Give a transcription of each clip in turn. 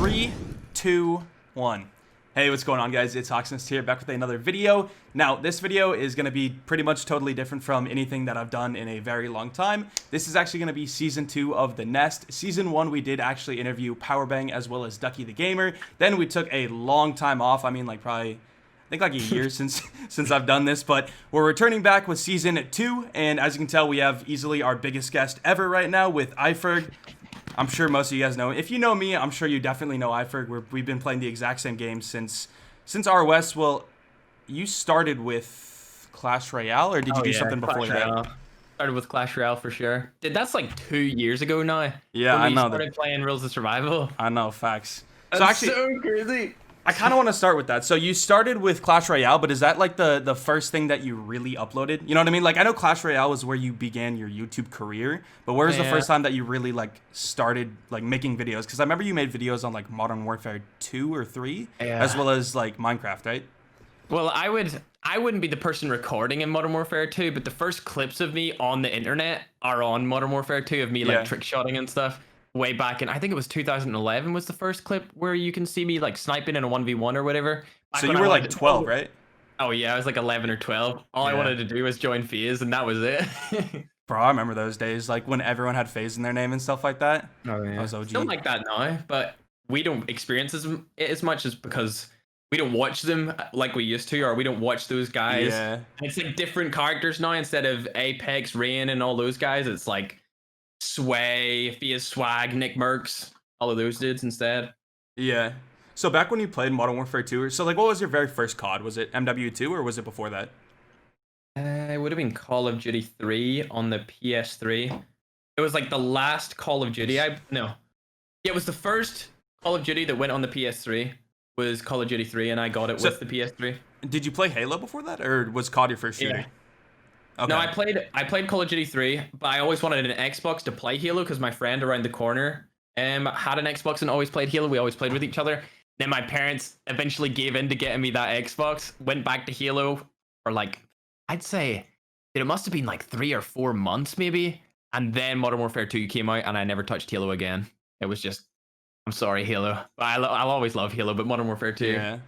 3, 2, 1. Hey, what's going on, guys? It's HawksNest here, back with another video. Now, this video is going to be pretty much totally different from anything that I've done in a very long time. This is actually going to be Season 2 of TheNest. Season 1, we did actually interview Powerbang as well as Ducky the Gamer. Then we took a long time off. I mean, like probably, I think like a year since I've done this. But we're returning back with Season 2. And as you can tell, we have easily our biggest guest ever right now with iFerg. I'm sure most of you guys know. If you know me, I'm sure you definitely know iFerg. We've been playing the exact same game since ROS. Well, you started with Clash Royale, or did you do something before that? Started with Clash Royale for sure. Dude, that's like 2 years ago now. Yeah, I know. Started playing Rules of Survival. I know, facts. That's so crazy. I kind of want to start with that. So you started with Clash Royale, but is that like the first thing that you really uploaded? You know what I mean? Like, I know Clash Royale was where you began your YouTube career, but where was the first time that you really like started like making videos? Because I remember you made videos on like Modern Warfare 2 or 3, as well as like Minecraft, right? Well, I wouldn't be the person recording in Modern Warfare 2, but the first clips of me on the internet are on Modern Warfare 2 of me like trick shotting and stuff. Way back in, I think it was 2011 was the first clip where you can see me like sniping in a 1v1 or whatever. So you were like 12, right? Oh yeah, I was like 11 or 12. All I wanted to do was join FaZe, and that was it. Bro, I remember those days, like when everyone had FaZe in their name and stuff like that. Oh yeah. I was OG. Still like that now, but we don't experience it as much as because we don't watch them like we used to, or we don't watch those guys. Yeah. And it's like different characters now instead of Apex, Rain, and all those guys. It's like Sway, FaZe Swag, Nick Mercs, all of those dudes instead. Yeah. So back when you played Modern Warfare 2, so like what was your very first COD? Was it MW2 or was it before that? It would have been Call of Duty 3 on the PS3. It was like the last Call of Duty. Yeah, it was the first Call of Duty that went on the PS3 was Call of Duty 3, and I got it with the PS3. Did you play Halo before that, or was COD your first shooter? Yeah. Okay. No, I played Call of Duty 3, but I always wanted an Xbox to play Halo because my friend around the corner had an Xbox and always played Halo. We always played with each other. Then my parents eventually gave in to getting me that Xbox, went back to Halo for like, I'd say, it must have been like 3 or 4 months maybe. And then Modern Warfare 2 came out and I never touched Halo again. It was just, I'm sorry, Halo. But I'll always love Halo, but Modern Warfare 2.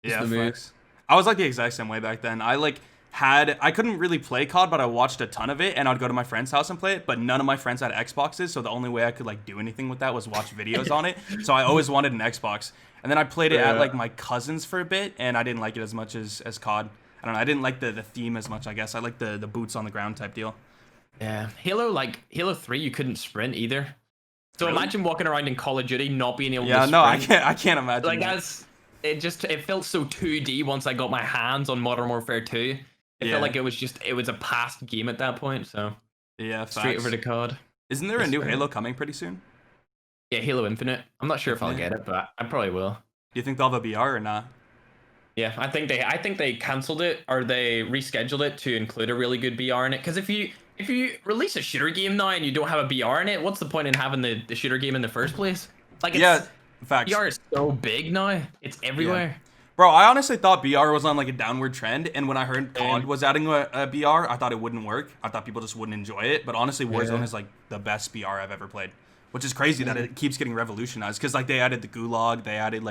Yeah, facts. I was like the exact same way back then. I couldn't really play COD, but I watched a ton of it, and I'd go to my friend's house and play it, but none of my friends had Xboxes, so the only way I could like do anything with that was watch videos on it. So I always wanted an Xbox. And then I played it at like my cousin's for a bit, and I didn't like it as much as COD. I don't know, I didn't like the theme as much, I guess. I like the boots on the ground type deal. Yeah. Halo 3, you couldn't sprint either. So really? Imagine walking around in Call of Duty not being able to sprint. Yeah, no, I can't imagine. Like it felt so 2D once I got my hands on Modern Warfare 2. It felt like it was a past game at that point, so yeah, straight over to COD. Isn't there a new Halo coming pretty soon? Yeah, Halo Infinite. I'm not sure if I'll get it, but I probably will. Do you think they'll have a BR or not? Yeah, I think they canceled it or they rescheduled it to include a really good BR in it. Because if you release a shooter game now and you don't have a BR in it, what's the point in having the shooter game in the first place? Like, facts. BR is so big now; it's everywhere. Yeah. Bro, I honestly thought BR was on like a downward trend, and when I heard COD was adding a BR, I thought it wouldn't work. I thought people just wouldn't enjoy it, but honestly, Warzone is like the best BR I've ever played, which is crazy that it keeps getting revolutionized, because like they added the Gulag, they added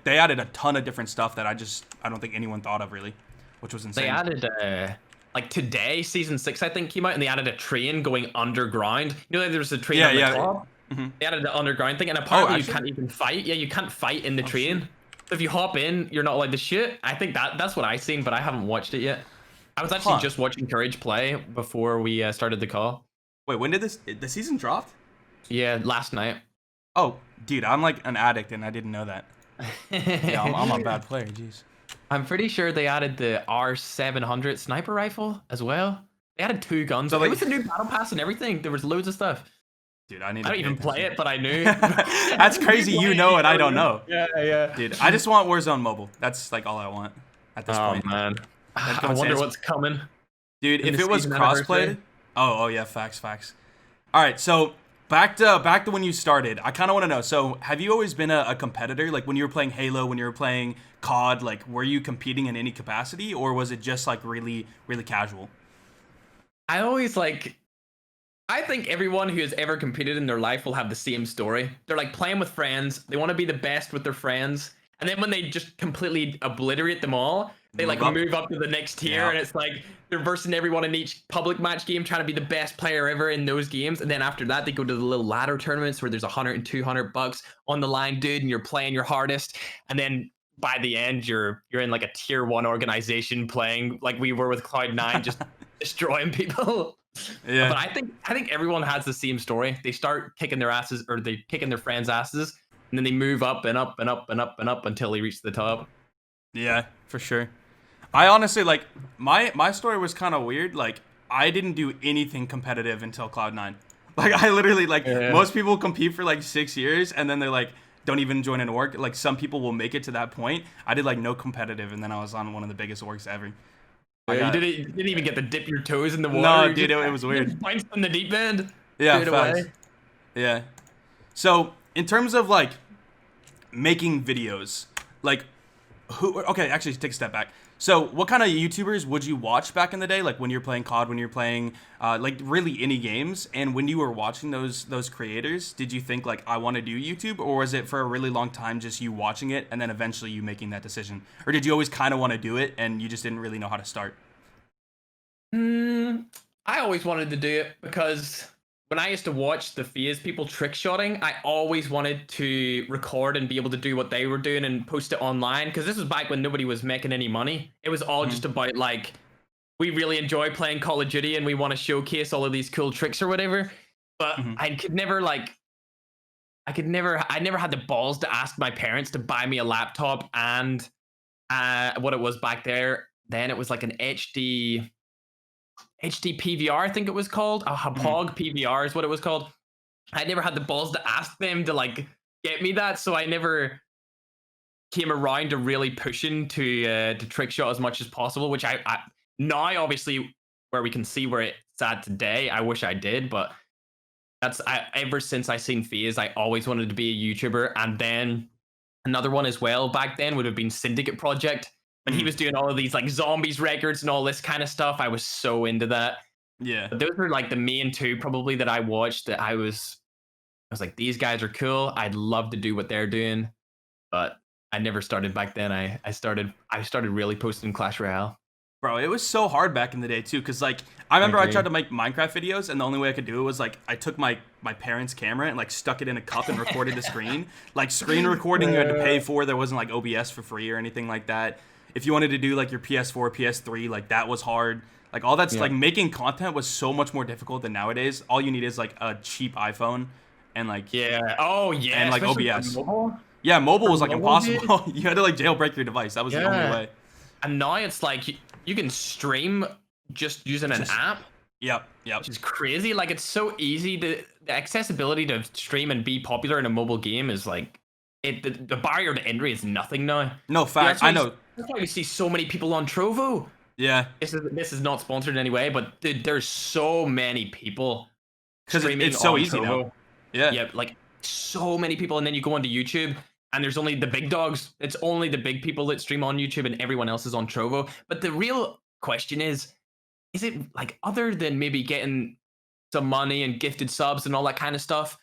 they added a ton of different stuff that I don't think anyone thought of really, which was insane. They added like today, Season 6 I think came out, and they added a train going underground. You know, there was a train on the top. Mm-hmm. They added the underground thing, and apparently you can't even fight. Yeah, you can't fight in the train. Shit. If you hop in, you're not allowed to shoot. I think that's what I've seen, but I haven't watched it yet. I was actually just watching Courage play before we started the call. Wait, when did the season drop? Yeah, last night. Oh, dude, I'm like an addict, and I didn't know that. Yeah, I'm a bad player. Jeez. I'm pretty sure they added the R700 sniper rifle as well. They added 2 guns. So, like, it was a new battle pass and everything. There was loads of stuff. Dude, I don't even play it, but I knew. That's crazy. You know and I don't know. Yeah. Dude, I just want Warzone Mobile. That's like all I want at this point. Oh man, I wonder what's coming. Dude, if it was crossplay. Oh yeah, facts. All right, so back to when you started. I kind of want to know. So, have you always been a competitor? Like when you were playing Halo, when you were playing COD, like were you competing in any capacity, or was it just like really, really casual? I always like I think everyone who has ever competed in their life will have the same story. They're like playing with friends. They want to be the best with their friends. And then when they just completely obliterate them all, they like move up to the next tier. Yeah. And it's like they're versing everyone in each public match game, trying to be the best player ever in those games. And then after that, they go to the little ladder tournaments where there's 100 and 200 bucks on the line, dude, and you're playing your hardest. And then by the end, you're in like a tier 1 organization playing like we were with Cloud9, just destroying people. Yeah, but I think everyone has the same story. They start kicking their asses, or they kicking their friends' asses, and then they move up and up and up and up and up until they reach the top. Yeah, for sure. I honestly like my story was kind of weird. Like I didn't do anything competitive until Cloud9. Like I literally most people compete for like 6 years and then they're like don't even join an org. Like some people will make it to that point. I did like no competitive, and then I was on one of the biggest orgs ever. Yeah, you didn't even get to dip your toes in the water. No, dude, it was weird. Points in the deep end. Yeah, facts. Yeah. So in terms of like making videos, like okay, actually take a step back. So what kind of YouTubers would you watch back in the day? Like when you're playing COD, when you're playing like really any games, and when you were watching those creators, did you think like I want to do YouTube, or was it for a really long time just you watching it and then eventually you making that decision? Or did you always kind of want to do it and you just didn't really know how to start? I always wanted to do it because when I used to watch the FaZe people trick shotting, I always wanted to record and be able to do what they were doing and post it online. Because this was back when nobody was making any money. It was all just about like, we really enjoy playing Call of Duty and we want to showcase all of these cool tricks or whatever. But I could never like, I never had the balls to ask my parents to buy me a laptop and what it was back there. Then it was like an HD PVR, I think it was called. A POG PVR is what it was called. I never had the balls to ask them to like get me that, so I never came around to really pushing to trick shot as much as possible. Which I now obviously where we can see where it's at today, I wish I did, but ever since I seen FaZe, I always wanted to be a YouTuber. And then another one as well back then would have been Syndicate Project. And he was doing all of these like zombies records and all this kind of stuff. I was so into that. Yeah. But those were like the main two probably that I watched that I was like, these guys are cool. I'd love to do what they're doing. But I never started back then. I started really posting Clash Royale. Bro, it was so hard back in the day too, because like I remember I tried to make Minecraft videos, and the only way I could do it was like I took my parents' camera and like stuck it in a cup and recorded the screen. Like screen recording you had to pay for. There wasn't like OBS for free or anything like that. If you wanted to do like your PS4, PS3, like that was hard. Like all that's like making content was so much more difficult than nowadays. All you need is like a cheap iPhone and like and like OBS. Mobile? Yeah, mobile was like impossible. You had to like jailbreak your device. That was the only way. And now it's like you can stream just using an app. Yep. Which is crazy. Like it's so easy. The accessibility to stream and be popular in a mobile game is like the barrier to entry is nothing now. No, fact. I know. That's why we see so many people on Trovo. Yeah. This is not sponsored in any way, but dude, there's so many people streaming. It's so easy Trovo. now. Yeah. Yeah, like so many people, and then you go onto YouTube and there's only the big dogs. It's only the big people that stream on YouTube and everyone else is on Trovo. But the real question is it like, other than maybe getting some money and gifted subs and all that kind of stuff,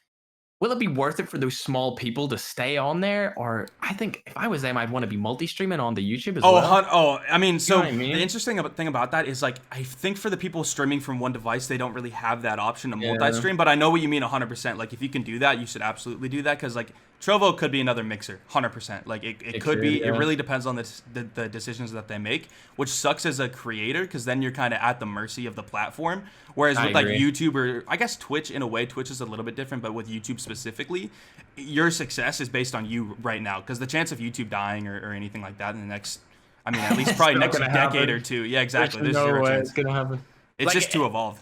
will it be worth it for those small people to stay on there? Or I think if I was them, I'd want to be multi-streaming on the YouTube as well. I mean, so the interesting thing about that is like, I think for the people streaming from one device, they don't really have that option to multi-stream, but I know what you mean 100%. Like if you can do that, you should absolutely do that. Cause like Trovo could be another mixer, 100%. Like it could be, it really depends on the decisions that they make, which sucks as a creator. Cause then you're kind of at the mercy of the platform. Whereas with like YouTube, or I guess Twitch, in a way, Twitch is a little bit different, but with YouTube specifically, your success is based on you right now. Because the chance of YouTube dying or anything like that in the next, I mean, at least probably next decade or two. Yeah, exactly. There's no way it's gonna happen. It's like, just too evolved.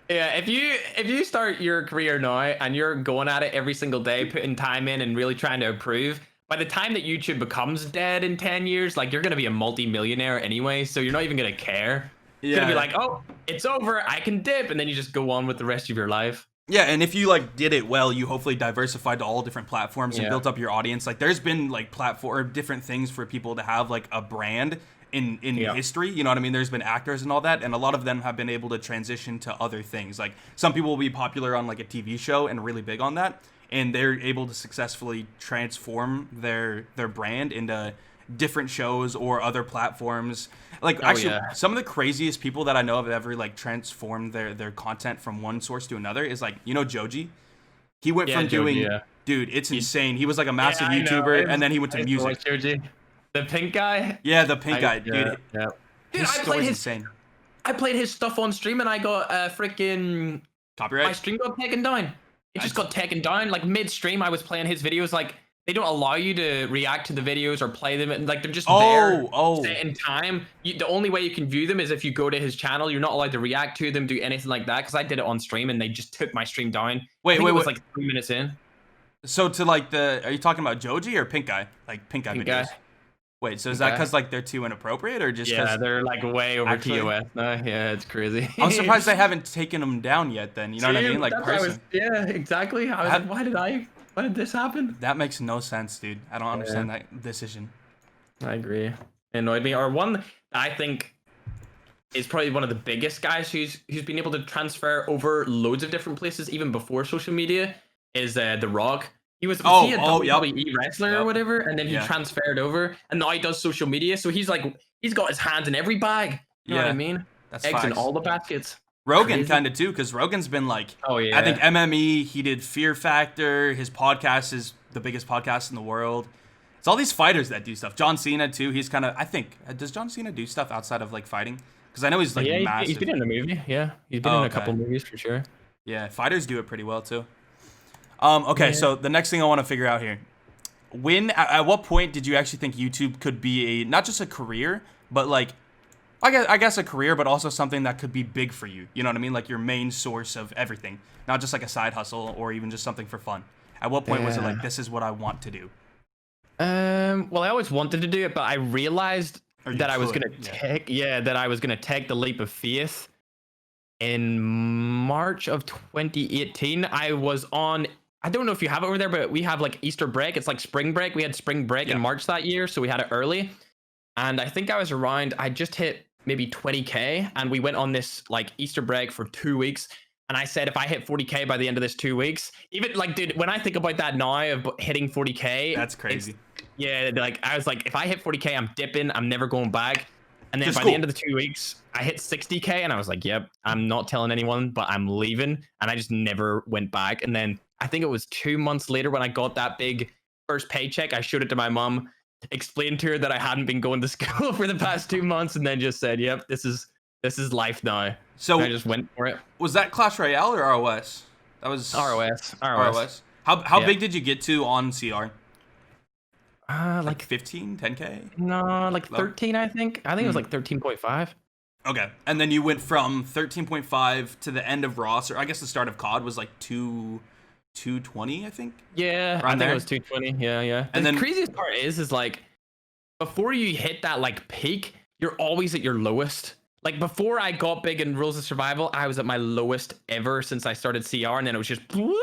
Yeah, if you start your career now and you're going at it every single day, putting time in and really trying to improve, by the time that YouTube becomes dead in 10 years, like you're gonna be a multi-millionaire anyway, so you're not even gonna care. It's gonna be like, oh, it's over, I can dip, and then you just go on with the rest of your life. Yeah, and if you like did it well, you hopefully diversified to all different platforms and built up your audience. Like there's been like platform different things for people to have like a brand in history. You know what I mean? There's been actors and all that, and a lot of them have been able to transition to other things. Like some people will be popular on like a TV show and really big on that, and they're able to successfully transform their brand into different shows or other platforms. Like some of the craziest people that I know have ever like transformed their content from one source to another is like, you know, Joji. He went from doing, dude, it's insane. He was like a massive YouTuber, and then he went to music. Joji. The pink guy? Yeah, the pink guy, dude. Yeah. His story's insane. I played his stuff on stream, and I got freaking copyright. My stream got taken down. It just got taken down. Like mid-stream, I was playing his videos. Like they don't allow you to react to the videos or play them. And like they're just there set in time. The only way you can view them is if you go to his channel. You're not allowed to react to them, do anything like that. Because I did it on stream, and they just took my stream down. Wait, it was like 3 minutes in. So to like are you talking about Joji or pink guy? Like pink guy videos. Wait, so is that because like they're too inappropriate or just because they're like way over TOS? No, yeah, it's crazy. I'm surprised they haven't taken them down yet. Then you know what I mean? Like yeah, exactly. I was like, why did this happen? That makes no sense, dude. I don't understand that decision. I agree. It annoyed me. Or one I think is probably one of the biggest guys who's been able to transfer over loads of different places even before social media is The Rock. He was he a WWE wrestler or whatever, and then he transferred over, and now he does social media. So he's got his hands in every bag. You know what I mean? That's eggs in all the baskets. Rogan kind of too, because Rogan's been like, I think MME. He did Fear Factor. His podcast is the biggest podcast in the world. It's all these fighters that do stuff. John Cena too. He's kind of, I think, does John Cena do stuff outside of like fighting? Because I know he's like massive. He's been in a movie. Yeah, he's been in a couple movies for sure. Yeah, fighters do it pretty well too. So the next thing I want to figure out here, at what point did you actually think YouTube could be not just a career, but like, I guess a career, but also something that could be big for you? You know what I mean? Like your main source of everything, not just like a side hustle or even just something for fun. At what point was it like, this is what I want to do? Well, I always wanted to do it, but I realized that I was gonna take the leap of faith. In March of 2018, I was on. I don't know if you have it over there, but we have like Easter break. It's like spring break. We had spring break in March that year, so we had it early. And I think I was around. I just hit maybe 20K, and we went on this like Easter break for 2 weeks. And I said, if I hit 40K by the end of this 2 weeks, even like, dude, when I think about that now of hitting 40K, that's crazy. Yeah, like I was like, if I hit 40K, I'm dipping. I'm never going back. And then by the end of the 2 weeks, I hit 60K, and I was like, yep, I'm not telling anyone, but I'm leaving. And I just never went back. And then I think it was 2 months later when I got that big first paycheck, I showed it to my mom, explained to her that I hadn't been going to school for the past 2 months, and then just said, yep, this is life now. So and I just went for it. Was that Clash Royale or ROS? That was ROS. How big did you get to on CR? Like 15, 10K? No, like 13, I think. I think it was like 13.5. Okay. And then you went from 13.5 to the end of Ross, or I guess the start of COD was like 220, I think? Yeah, I think it was 220. Yeah. And the craziest part is like, before you hit that like peak, you're always at your lowest. Like before I got big in Rules of Survival, I was at my lowest ever since I started CR, and then it was just bloop,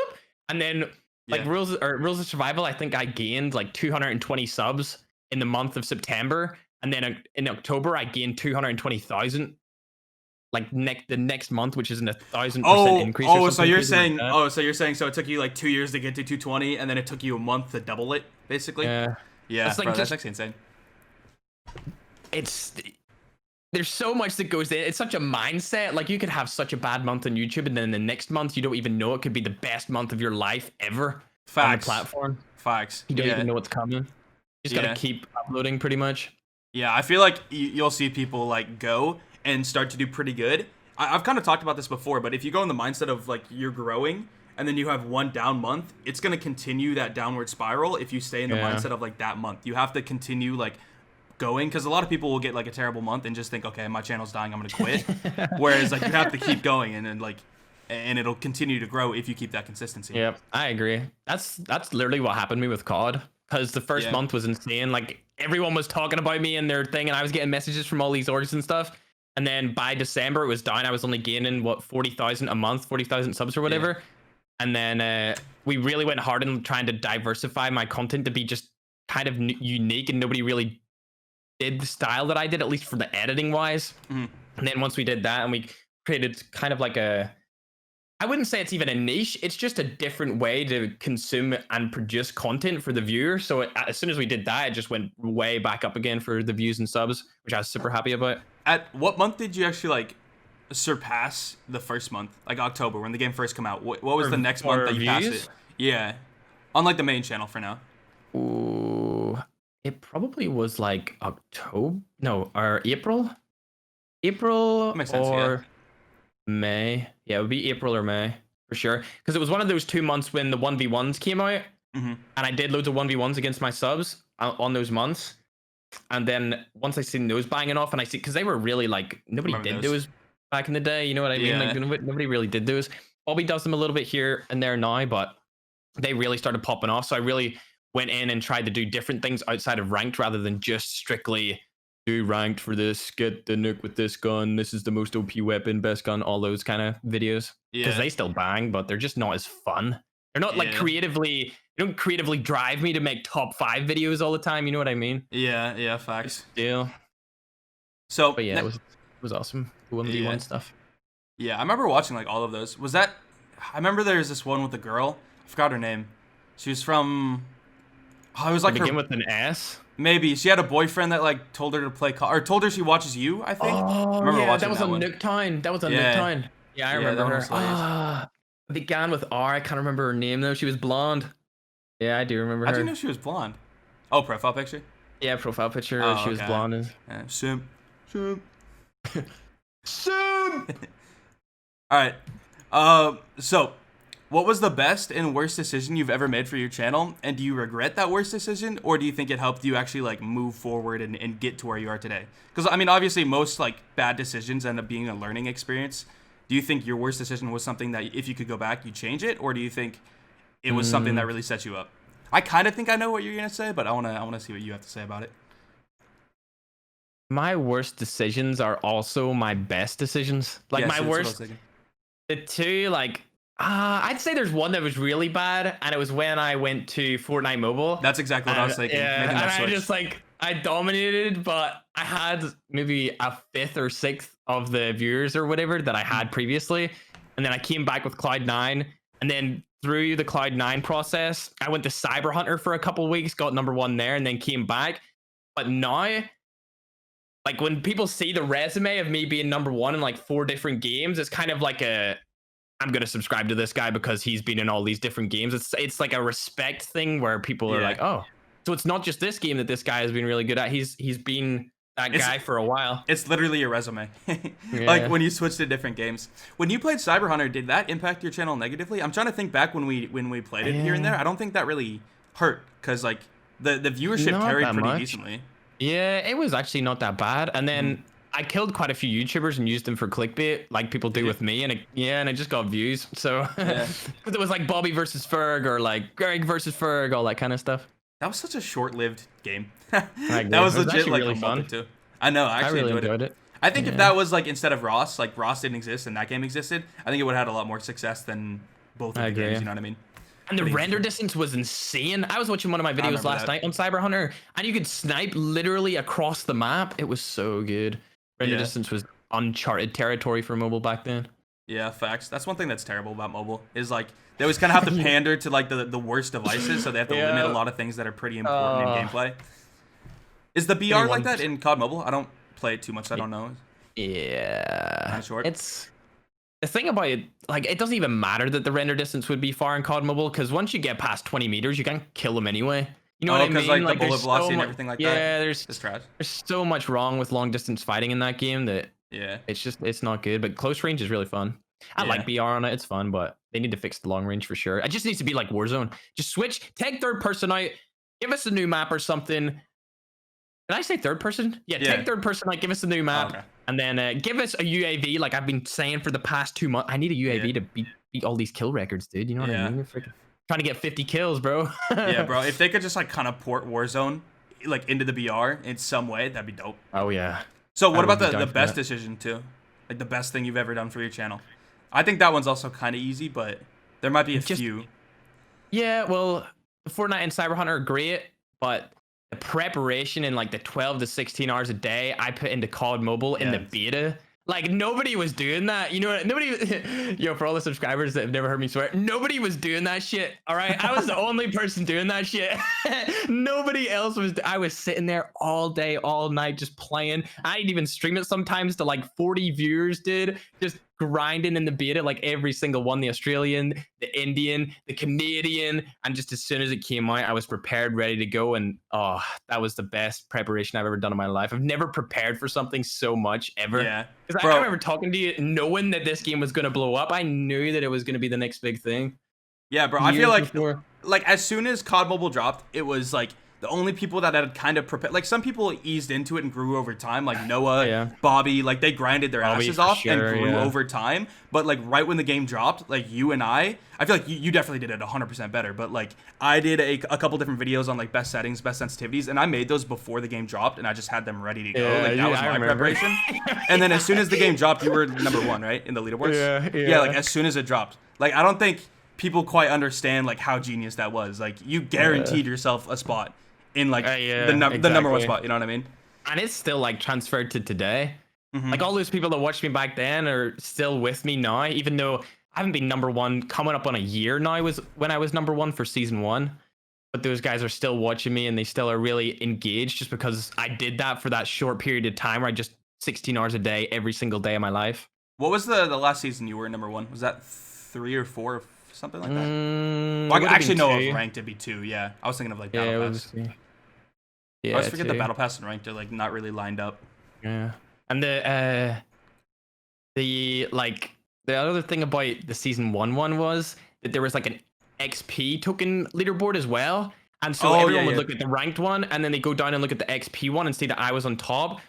and then like Rules of Survival, I think I gained like 220 subs in the month of September, and then in October I gained 220,000. Like the next month, which is an 1,000% increase. So you're saying, so it took you like 2 years to get to 220, and then it took you a month to double it, basically. Yeah, it's like, bro, that's actually insane. There's so much that goes in. It's such a mindset. Like you could have such a bad month on YouTube, and then the next month you don't even know it could be the best month of your life ever. Facts. On the platform. Facts. You don't even know what's coming. You just gotta keep uploading, pretty much. Yeah, I feel like you'll see people like go and start to do pretty good. I've kind of talked about this before, but if you go in the mindset of like you're growing and then you have one down month, it's gonna continue that downward spiral if you stay in the mindset of like that month. You have to continue like going, because a lot of people will get like a terrible month and just think, okay, my channel's dying, I'm gonna quit. Whereas like you have to keep going, and then like, and it'll continue to grow if you keep that consistency. Yeah, I agree. That's literally what happened to me with COD, because the first month was insane. Like everyone was talking about me and their thing, and I was getting messages from all these orgs and stuff. And then by December it was down. I was only gaining 40,000 a month, 40,000 subs or whatever. And then we really went hard in trying to diversify my content to be just kind of unique, and nobody really did the style that I did, at least for the editing wise. And then once we did that and we created kind of like I wouldn't say it's even a niche. It's just a different way to consume and produce content for the viewer. So as soon as we did that, it just went way back up again for the views and subs, which I was super happy about. At what month did you actually like surpass the first month, like October, when the game first came out? What was the next month that you passed it? Yeah, on like the main channel for now. Ooh, it probably was like October, no, or April That makes sense, or May. Yeah, it would be April or May for sure, because it was one of those 2 months when the 1v1s came out, and I did loads of 1v1s against my subs on those months. And then once I seen those banging off, and I see, because they were really like, nobody did those back in the day, you know what I mean? Like nobody really did those. Bobby does them a little bit here and there now, but they really started popping off. So I really went in and tried to do different things outside of ranked, rather than just strictly do ranked for this, get the nuke with this gun, this is the most OP weapon, best gun, all those kind of videos. Because they still bang, but they're just not as fun. They're not like creatively, they don't creatively drive me to make top 5 videos all the time, you know what I mean? Yeah, facts. Still. So, but yeah, it was awesome. The 1v1 stuff. Yeah, I remember watching like all of those. Was that, I remember there's this one with a girl, I forgot her name. She was from, it was like begin with an S? Maybe. She had a boyfriend that like told her to play or told her she watches you, I think. Oh, I remember yeah, watching that was on Nuketown. That was on Nuketown. Yeah, I remember her. It began with R. I can't remember her name though. She was blonde. Yeah, I do remember her. How'd you know she was blonde? Oh, profile picture? Yeah, profile picture. She was blonde. Yeah, Simp. Simp! Alright. So, what was the best and worst decision you've ever made for your channel? And do you regret that worst decision? Or do you think it helped you actually like move forward and get to where you are today? Because, I mean, obviously most like bad decisions end up being a learning experience. Do you think your worst decision was something that if you could go back, you'd change it? Or do you think it was something that really set you up? I kind of think I know what you're going to say, but I want to see what you have to say about it. My worst decisions are also my best decisions. Like my worst, the two, like, I'd say there's one that was really bad, and it was when I went to Fortnite Mobile. That's exactly what I was thinking. Yeah, and I just like, I dominated, but I had maybe a 5th or 6th of the viewers or whatever that I had previously. And then I came back with Cloud9, and then through the Cloud9 process, I went to Cyber Hunter for a couple of weeks, got #1 there, and then came back. But now, like when people see the resume of me being #1 in like 4 different games, it's kind of like I'm gonna subscribe to this guy because he's been in all these different games. It's like a respect thing where people are like, oh, so it's not just this game that this guy has been really good at. He's been that guy for a while. It's literally your resume. Like when you switch to different games. When you played Cyber Hunter, did that impact your channel negatively? I'm trying to think back when we played it here and there. I don't think that really hurt because like the viewership carried pretty decently. Yeah, it was actually not that bad. And then I killed quite a few YouTubers and used them for clickbait, like people do with me, and it just got views. So it was like Bobby versus Ferg or like Greg versus Ferg, all that kind of stuff. That was such a short-lived game. That was legit like really fun. I know, I actually really enjoyed it. I think if that was like instead of Ross, like Ross didn't exist and that game existed, I think it would have had a lot more success than both of the games. You know what I mean? And the render distance was insane. I was watching one of my videos last night on Cyber Hunter, and you could snipe literally across the map. It was so good. Render distance was uncharted territory for mobile back then. Yeah, facts. That's one thing that's terrible about mobile is like they always kind of have to pander to like the worst devices, so they have to limit a lot of things that are pretty important in gameplay. Is the BR like that in CoD Mobile? I don't play it too much. So I don't know. Yeah, kind of short. It's the thing about it, like it doesn't even matter that the render distance would be far in CoD Mobile, because once you get past 20 meters, you can't kill them anyway. You know what I mean? Like the bullet velocity and everything like that. Yeah, there's so much wrong with long distance fighting in that game that it's not good. But close range is really fun. I like BR on it. It's fun, but they need to fix the long range for sure. It just needs to be like Warzone. Just switch, take third person out, give us a new map or something. Did I say third person? Yeah, take third person out, give us a new map, and then give us a UAV. Like I've been saying for the past 2 months, I need a UAV to beat all these kill records, dude. You know what I mean? Trying to get 50 kills, bro. Yeah, bro. If they could just like kind of port Warzone like into the BR in some way, that'd be dope. Oh yeah. So what about the best decision too? Like the best thing you've ever done for your channel? I think that one's also kind of easy, but there might be a few. Yeah, well, Fortnite and Cyber Hunter are great, but the preparation in like the 12 to 16 hours a day I put into CoD Mobile in the beta. Like nobody was doing that, you know. Nobody, yo, for all the subscribers that have never heard me swear, nobody was doing that shit. All right, I was the only person doing that shit. Nobody else was. I was sitting there all day, all night, just playing. I didn't even stream it sometimes to like 40 viewers, dude. Just grinding in the beta, like every single one, the Australian, the Indian, the Canadian, and just as soon as it came out, I was prepared, ready to go. And oh, that was the best preparation I've ever done in my life. I've never prepared for something so much ever. Yeah. Because I remember talking to you, knowing that this game was going to blow up. I knew that it was going to be the next big thing. Yeah, bro. I feel like as soon as COD Mobile dropped, it was like the only people that had kind of prepared. Like some people eased into it and grew over time, like Noah, Bobby. Like they grinded their asses off and grew over time. But like right when the game dropped, like you and I feel like you definitely did it 100% better. But like I did a couple different videos on like best settings, best sensitivities, and I made those before the game dropped, and I just had them ready to go. Like that was my preparation. And then as soon as the game dropped, you were #1, right, in the leaderboards. Yeah. Like as soon as it dropped, like I don't think people quite understand like how genius that was. Like you guaranteed yourself a spot in like the #1 spot, you know what I mean? And it's still like transferred to today. Like all those people that watched me back then are still with me now, even though I haven't been #1 coming up on a year now. Was when I was #1 for season 1. But those guys are still watching me and they still are really engaged just because I did that for that short period of time where I just 16 hours a day every single day of my life. What was the last season you were #1? Was that 3 or 4 or something like that? Well, I actually know of ranked it'd be 2. Yeah, I was thinking of like battle pass. I always forget the battle pass and ranked are like not really lined up. Yeah, and the other thing about the season 1 was that there was like an XP token leaderboard as well, and so everyone would look at the ranked one and then they go down and look at the XP one and see that I was on top.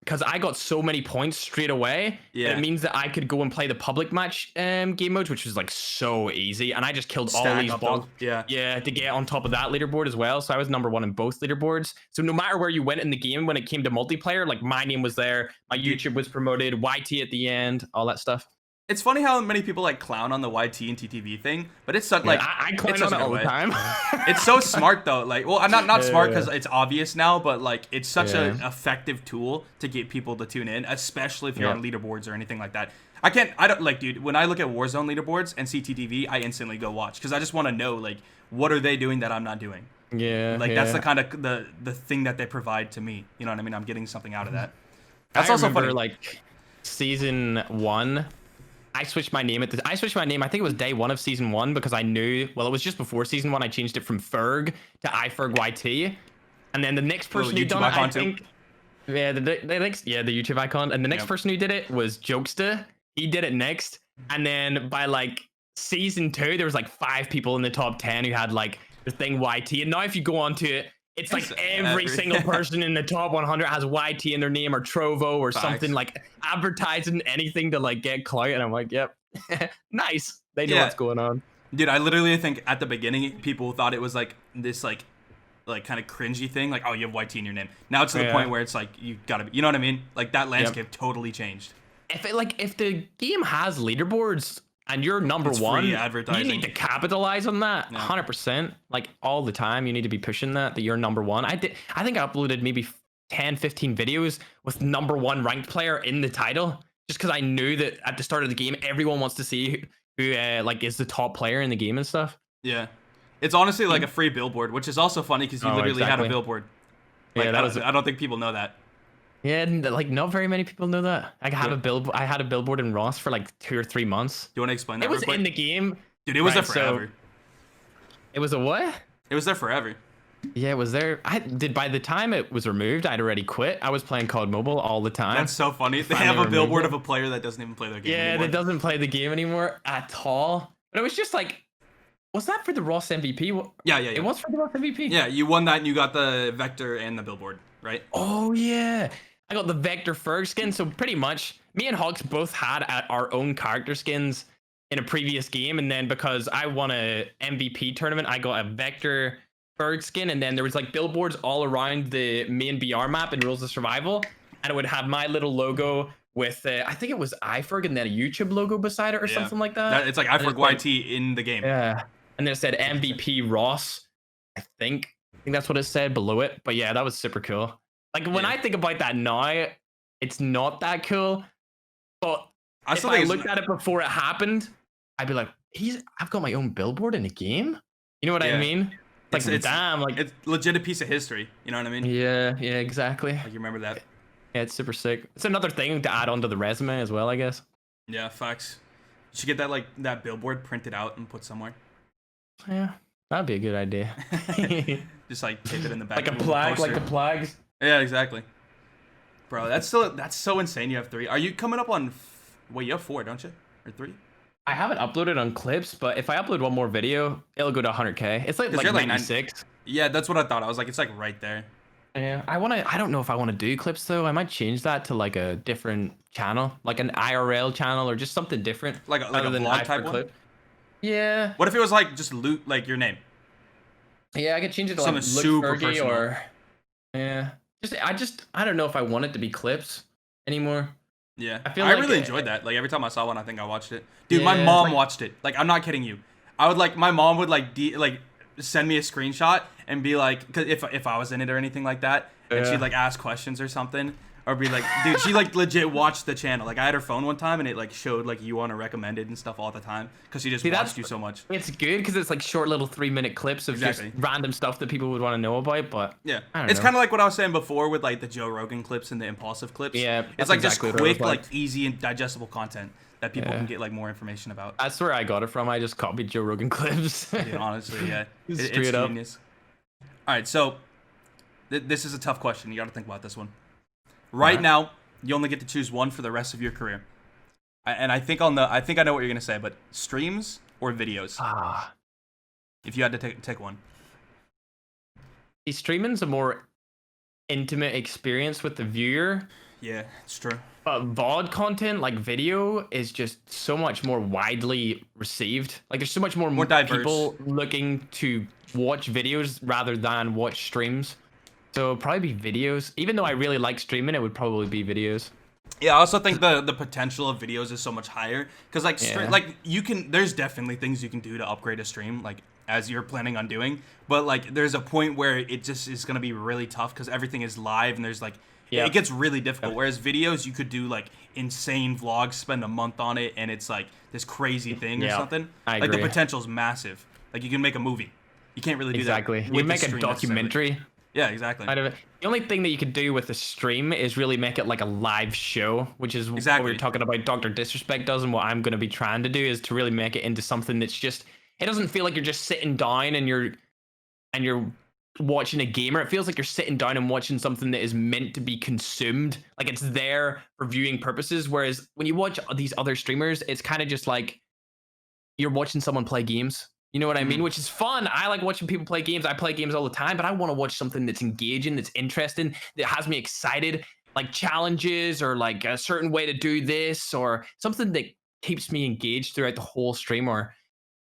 Because I got so many points straight away, it means that I could go and play the public match game modes, which was like so easy. And I just killed all these bots. Yeah, to get on top of that leaderboard as well. So I was #1 in both leaderboards. So no matter where you went in the game, when it came to multiplayer, like my name was there, my YouTube was promoted, YT at the end, all that stuff. It's funny how many people like clown on the YT and TTV thing, but it's such like I clown on it all the time. It's so smart though. Like, well, I'm not smart because it's obvious now, but like it's such an effective tool to get people to tune in, especially if you're on leaderboards or anything like that. I don't like, dude. When I look at Warzone leaderboards and see TTV, I instantly go watch because I just want to know like what are they doing that I'm not doing. That's the kind of the thing that they provide to me. You know what I mean? I'm getting something out of that. That's also funny. Like season 1. I switched my name I think it was day 1 of season 1 because I knew, well, it was just before season 1, I changed it from Ferg to iFerg YT. And then the next person who done it, I think, the YouTube icon. And the next person who did it was Jokesta. He did it next. And then by like season 2, there was like 5 people in the top 10 who had like the thing YT. And now if you go onto it, it's like every single person in the top 100 has YT in their name or Trovo or something, like advertising anything to like get clout. And I'm like, yep, nice. They know what's going on. Dude, I literally think at the beginning, people thought it was like this like kind of cringy thing. Like, oh, you have YT in your name. Now it's to the point where it's like, you gotta be, you know what I mean? Like that landscape totally changed. If the game has leaderboards, and you're #1, you need to capitalize on that 100%. Like all the time, you need to be pushing that you're #1. I think I uploaded maybe 10, 15 videos with #1 ranked player in the title, just because I knew that at the start of the game, everyone wants to see who like is the top player in the game and stuff. Yeah, it's honestly like a free billboard, which is also funny because you literally had a billboard. Like, I don't think people know that. Yeah, like not very many people know that. I had a billboard in Ross for like 2 or 3 months. Do you want to explain that? It was in the game, dude. It was there forever. It was a what? It was there forever. Yeah, it was there. By the time it was removed, I'd already quit. I was playing CoD Mobile all the time. That's so funny. They have a billboard of a player that doesn't even play their game anymore. Yeah, that doesn't play the game anymore at all. But it was just like, was that for the Ross MVP? Yeah. It was for the Ross MVP. Yeah, you won that and you got the vector and the billboard, right? Oh yeah. I got the Vector Ferg skin, so pretty much me and Hawks both had our own character skins in a previous game, and then because I won a MVP tournament, I got a Vector Ferg skin, and then there was like billboards all around the main BR map in Rules of Survival, and it would have my little logo with I think it was iFerg and then a YouTube logo beside it or something like that. It's like iFerg YT in the game. Yeah, and then it said MVP Ross, I think. think that's what it said below it. But yeah, that was super cool. Like when I think about that now, it's not that cool. But if I looked at it before it happened, I'd be like, I've got my own billboard in a game. You know what I mean? Like, damn, like it's legit a piece of history. You know what I mean? Yeah, exactly. Like you remember that? Yeah, it's super sick. It's another thing to add onto the resume as well, I guess. Yeah, facts. You should get that that billboard printed out and put somewhere. Yeah, that'd be a good idea. Just like tape it in the back. Like a plaque, like the plaques. Yeah, exactly. Bro, that's so insane. You have 3. Are you coming up on? Wait, you have 4, don't you? Or 3? I haven't uploaded on clips, but if I upload one more video, it'll go to 100K. It's like 96. Yeah, that's what I thought. I was like, it's like right there. Yeah, I don't know if I want to do clips though. I might change that to like a different channel, like an IRL channel or just something different. Like a vlog type one? Yeah. What if it was like just loot, like your name? Yeah, I could change it to something like super Fergie personal. Or yeah. I don't know if I want it to be clips anymore. Yeah, I really enjoyed that. Like every time I saw one, I think I watched it. Dude, my mom watched it. Like I'm not kidding you. I would my mom would send me a screenshot and be like, cause if I was in it or anything like that, and she'd like ask questions or something, or be like, dude, she like legit watched the channel. Like I had her phone one time and it like showed like you on a recommended and stuff all the time because she just watched you so much. It's good because it's like short little 3-minute clips of just random stuff that people would want to know about. But yeah, it's kind of like what I was saying before with like the Joe Rogan clips and the impulsive clips. Yeah, it's like just quick, like easy and digestible content that people can get like more information about. That's where I got it from. I just copied Joe Rogan clips. Dude, honestly, yeah, it's genius. All right, so this is a tough question. You got to think about this one. Right now, you only get to choose one for the rest of your career. And I think I know what you're gonna say, but streams or videos? If you had to take one. Streaming's a more intimate experience with the viewer. Yeah, it's true. But VOD content, like video, is just so much more widely received. Like there's so much more diverse people looking to watch videos rather than watch streams. So probably be videos. Even though I really like streaming, it would probably be videos. Yeah, I also think the potential of videos is so much higher because there's definitely things you can do to upgrade a stream like as you're planning on doing, but like there's a point where it just is gonna be really tough because everything is live and there's like it gets really difficult. Whereas videos, you could do like insane vlogs, spend a month on it, and it's like this crazy thing or something. I agree. Like the potential's massive. Like you can make a movie. You can't really do that. Exactly. You make a documentary. Yeah, exactly. Out of it. The only thing that you could do with a stream is really make it like a live show, which is what we were talking about Dr. Disrespect does, and what I'm going to be trying to do is to really make it into something that's just, it doesn't feel like you're just sitting down and you're watching a gamer. It feels like you're sitting down and watching something that is meant to be consumed. Like it's there for viewing purposes. Whereas when you watch these other streamers, it's kind of just like you're watching someone play games. You know what I mean? Which is fun. I like watching people play games. I play games all the time, but I want to watch something that's engaging, that's interesting, that has me excited, like challenges or like a certain way to do this or something that keeps me engaged throughout the whole stream or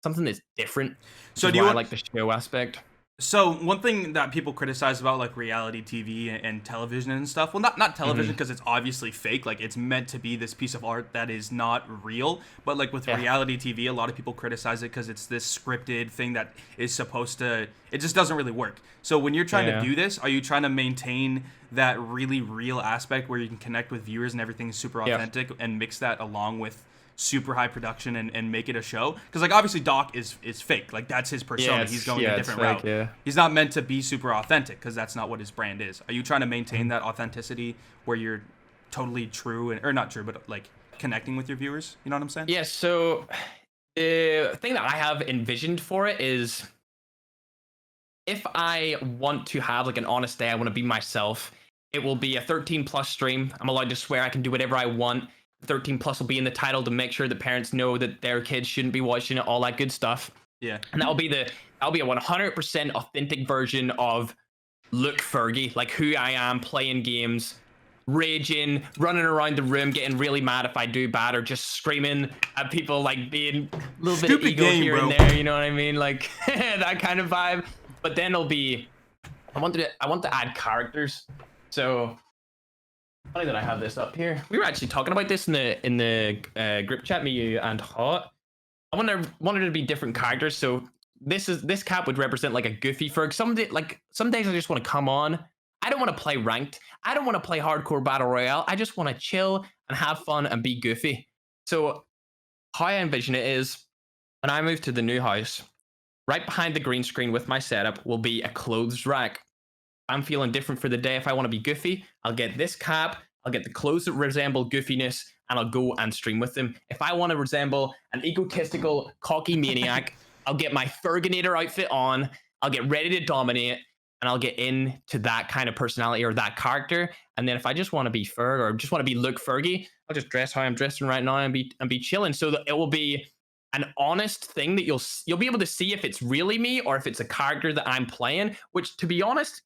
something that's different. So I like the show aspect. So one thing that people criticize about like reality TV and television and stuff, well, not television because it's obviously fake. Like it's meant to be this piece of art that is not real. But like with reality TV, a lot of people criticize it because it's this scripted thing that is supposed to, it just doesn't really work. So when you're trying to do this, are you trying to maintain that really real aspect where you can connect with viewers and everything is super authentic and mix that along with super high production and make it a show? Because like obviously Doc is fake, like that's his persona. He's going a different route. He's not meant to be super authentic because that's not what his brand is. Are you trying to maintain that authenticity where you're totally true or not true but like connecting with your viewers? You know what I'm saying? Yeah, so the thing that I have envisioned for it is if I want to have like an honest day, I want to be myself, it will be a 13+ stream. I'm allowed to swear, I can do whatever I want. 13+ will be in the title to make sure that parents know that their kids shouldn't be watching it, all that good stuff. Yeah. And that'll be a 100% authentic version of Look Fergie, like who I am playing games, raging, running around the room, getting really mad if I do bad, or just screaming at people, like being a little bit of ego here and there, you know what I mean? Like that kind of vibe. But then it'll be, I want to add characters. So funny that I have this up here. We were actually talking about this in the group chat, me, you, and Hot. I wanted it to be different characters. So this cap would represent like a goofy Ferg. Some days I just want to come on. I don't want to play ranked. I don't want to play hardcore battle royale. I just want to chill and have fun and be goofy. So how I envision it is when I move to the new house, right behind the green screen with my setup will be a clothes rack. I'm feeling different for the day. If I want to be goofy, I'll get this cap, I'll get the clothes that resemble goofiness, and I'll go and stream with them. If I want to resemble an egotistical, cocky maniac, I'll get my Ferginator outfit on, I'll get ready to dominate, and I'll get into that kind of personality or that character. And then if I just want to be Ferg or just want to be look Fergie, I'll just dress how I'm dressing right now and be chilling. So that it will be an honest thing that you'll be able to see if it's really me or if it's a character that I'm playing, which to be honest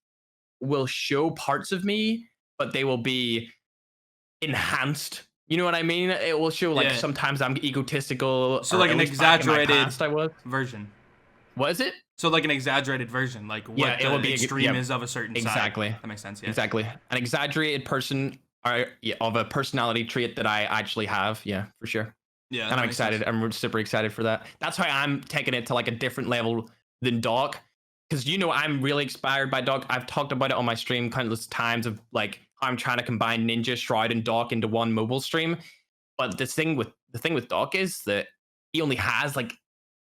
will show parts of me, but they will be enhanced. You know what I mean? It will show like sometimes I'm egotistical. So like an exaggerated version. What is it? So like an exaggerated version, like what it will be extreme is of a certain exactly. side. That makes sense. Yeah. Exactly. An exaggerated person of a personality trait that I actually have. Yeah, for sure. Yeah. And I'm excited. Sense. I'm super excited for that. That's why I'm taking it to like a different level than Doc. Because I'm really inspired by Doc. I've talked about it on my stream countless times of like how I'm trying to combine Ninja, Shroud, and Doc into one mobile stream. But the thing with Doc is that he only has like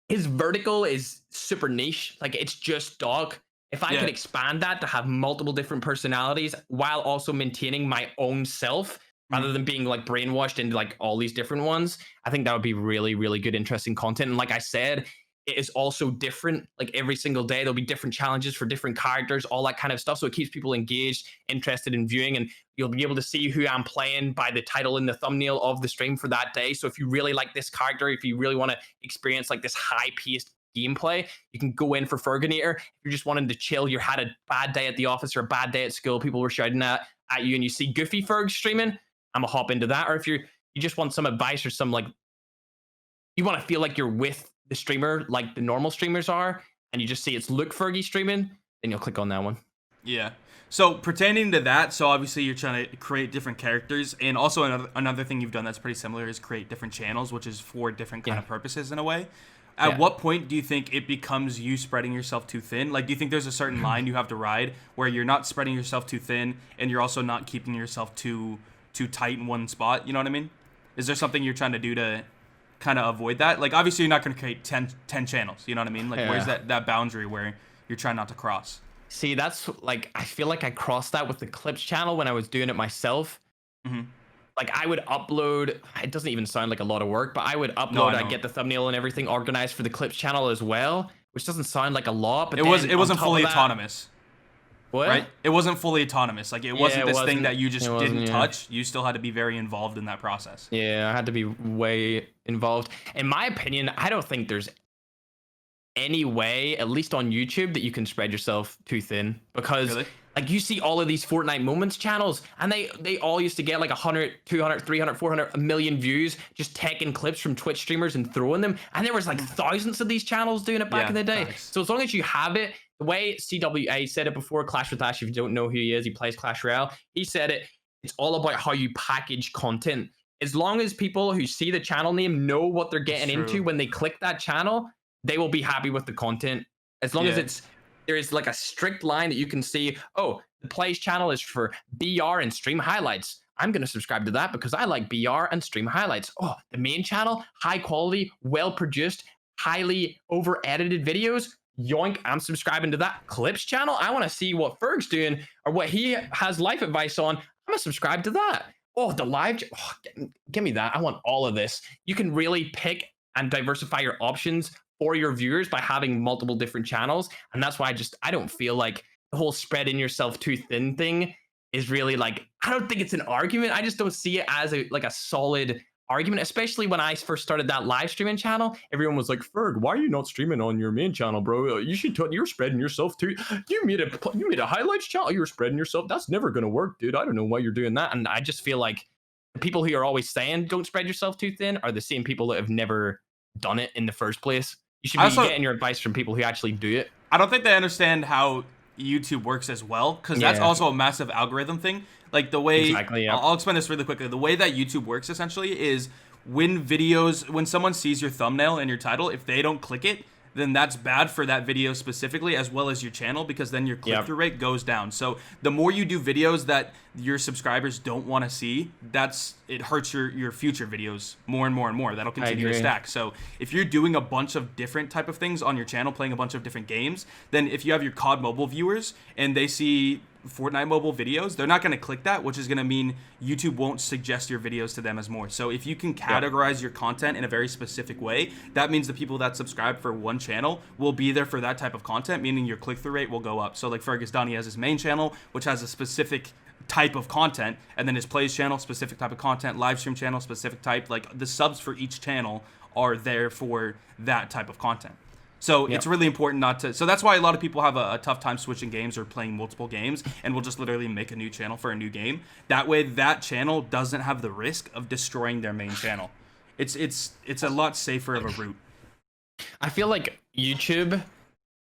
his vertical is super niche. Like it's just Doc. If I could expand that to have multiple different personalities while also maintaining my own self, rather than being like brainwashed into like all these different ones, I think that would be really, really good, interesting content. And like I said, it is also different. Like every single day, there'll be different challenges for different characters, all that kind of stuff. So it keeps people engaged, interested in viewing, and you'll be able to see who I'm playing by the title in the thumbnail of the stream for that day. So if you really like this character, if you really want to experience like this high-paced gameplay, you can go in for Ferginator. If you're just wanting to chill, you had a bad day at the office or a bad day at school, people were shouting at you, and you see Goofy Ferg streaming, I'm gonna hop into that. Or if you just want some advice or some like, you want to feel like you're with the streamer like the normal streamers are, and you just see it's Luke Fergie streaming, then you'll click on that one. Yeah. So pertaining to that, so obviously you're trying to create different characters, and also another thing you've done that's pretty similar is create different channels, which is for different kind of purposes in a way. At what point do you think it becomes you spreading yourself too thin? Like, do you think there's a certain line you have to ride where you're not spreading yourself too thin and you're also not keeping yourself too tight in one spot? You know what I mean? Is there something you're trying to do to kind of avoid that? Like, obviously you're not going to create 10 channels. You know what I mean? Like, where's that boundary where you're trying not to cross? See, that's like, I feel like I crossed that with the clips channel when I was doing it myself. Mm-hmm. Like I would upload, it doesn't even sound like a lot of work, but I would upload, I'd get the thumbnail and everything organized for the clips channel as well, which doesn't sound like a lot, but it wasn't fully autonomous. What? Right? It wasn't fully autonomous. Like it wasn't this thing that you just didn't touch. You still had to be very involved in that process. Yeah, I had to be way involved. In my opinion, I don't think there's any way, at least on YouTube, that you can spread yourself too thin, because like you see all of these Fortnite Moments channels, and they all used to get like 100, 200, 300, 400, a million views just taking clips from Twitch streamers and throwing them. And there was like thousands of these channels doing it back in the day. Nice. So as long as you have it, the way CWA said it before, Clash with Ash, if you don't know who he is, he plays Clash Royale. He said it's all about how you package content. As long as people who see the channel name know what they're getting into when they click that channel, they will be happy with the content. As long as there is like a strict line that you can see, oh, the Plays channel is for BR and stream highlights. I'm going to subscribe to that because I like BR and stream highlights. Oh, the main channel, high quality, well produced, highly over edited videos. Yoink, I'm subscribing to that. Clips channel, I want to see what Ferg's doing or what he has life advice on. I'm going to subscribe to that. Oh, the live, give me that. I want all of this. You can really pick and diversify your options for your viewers by having multiple different channels. And that's why I don't feel like the whole spreading yourself too thin thing is really like, I don't think it's an argument. I just don't see it as a solid argument, especially when I first started that live streaming channel. Everyone was like, Ferg, why are you not streaming on your main channel, bro? You're spreading yourself too. You made a highlights channel. You're spreading yourself. That's never going to work, dude. I don't know why you're doing that. And I just feel like the people who are always saying don't spread yourself too thin are the same people that have never done it in the first place. You should be getting your advice from people who actually do it. I don't think they understand how YouTube works as well, because that's also a massive algorithm thing. Like the way, I'll explain this really quickly. The way that YouTube works essentially is when someone sees your thumbnail and your title, if they don't click it, then that's bad for that video specifically, as well as your channel, because then your click-through rate goes down. So the more you do videos that your subscribers don't want to see, it hurts your future videos more and more and more. That'll continue to stack. So if you're doing a bunch of different type of things on your channel, playing a bunch of different games, then if you have your CoD Mobile viewers and they see Fortnite mobile videos, they're not going to click that, which is going to mean YouTube won't suggest your videos to them as more. So if you can categorize your content in a very specific way, that means the people that subscribe for one channel will be there for that type of content, meaning your click-through rate will go up. So like Fergus Donnie has his main channel, which has a specific type of content, and then his plays channel, specific type of content, live stream channel, specific type. Like the subs for each channel are there for that type of content. So it's really important not to. So that's why a lot of people have a tough time switching games or playing multiple games, and will just literally make a new channel for a new game. That way, that channel doesn't have the risk of destroying their main channel. It's a lot safer of a route. I feel like YouTube,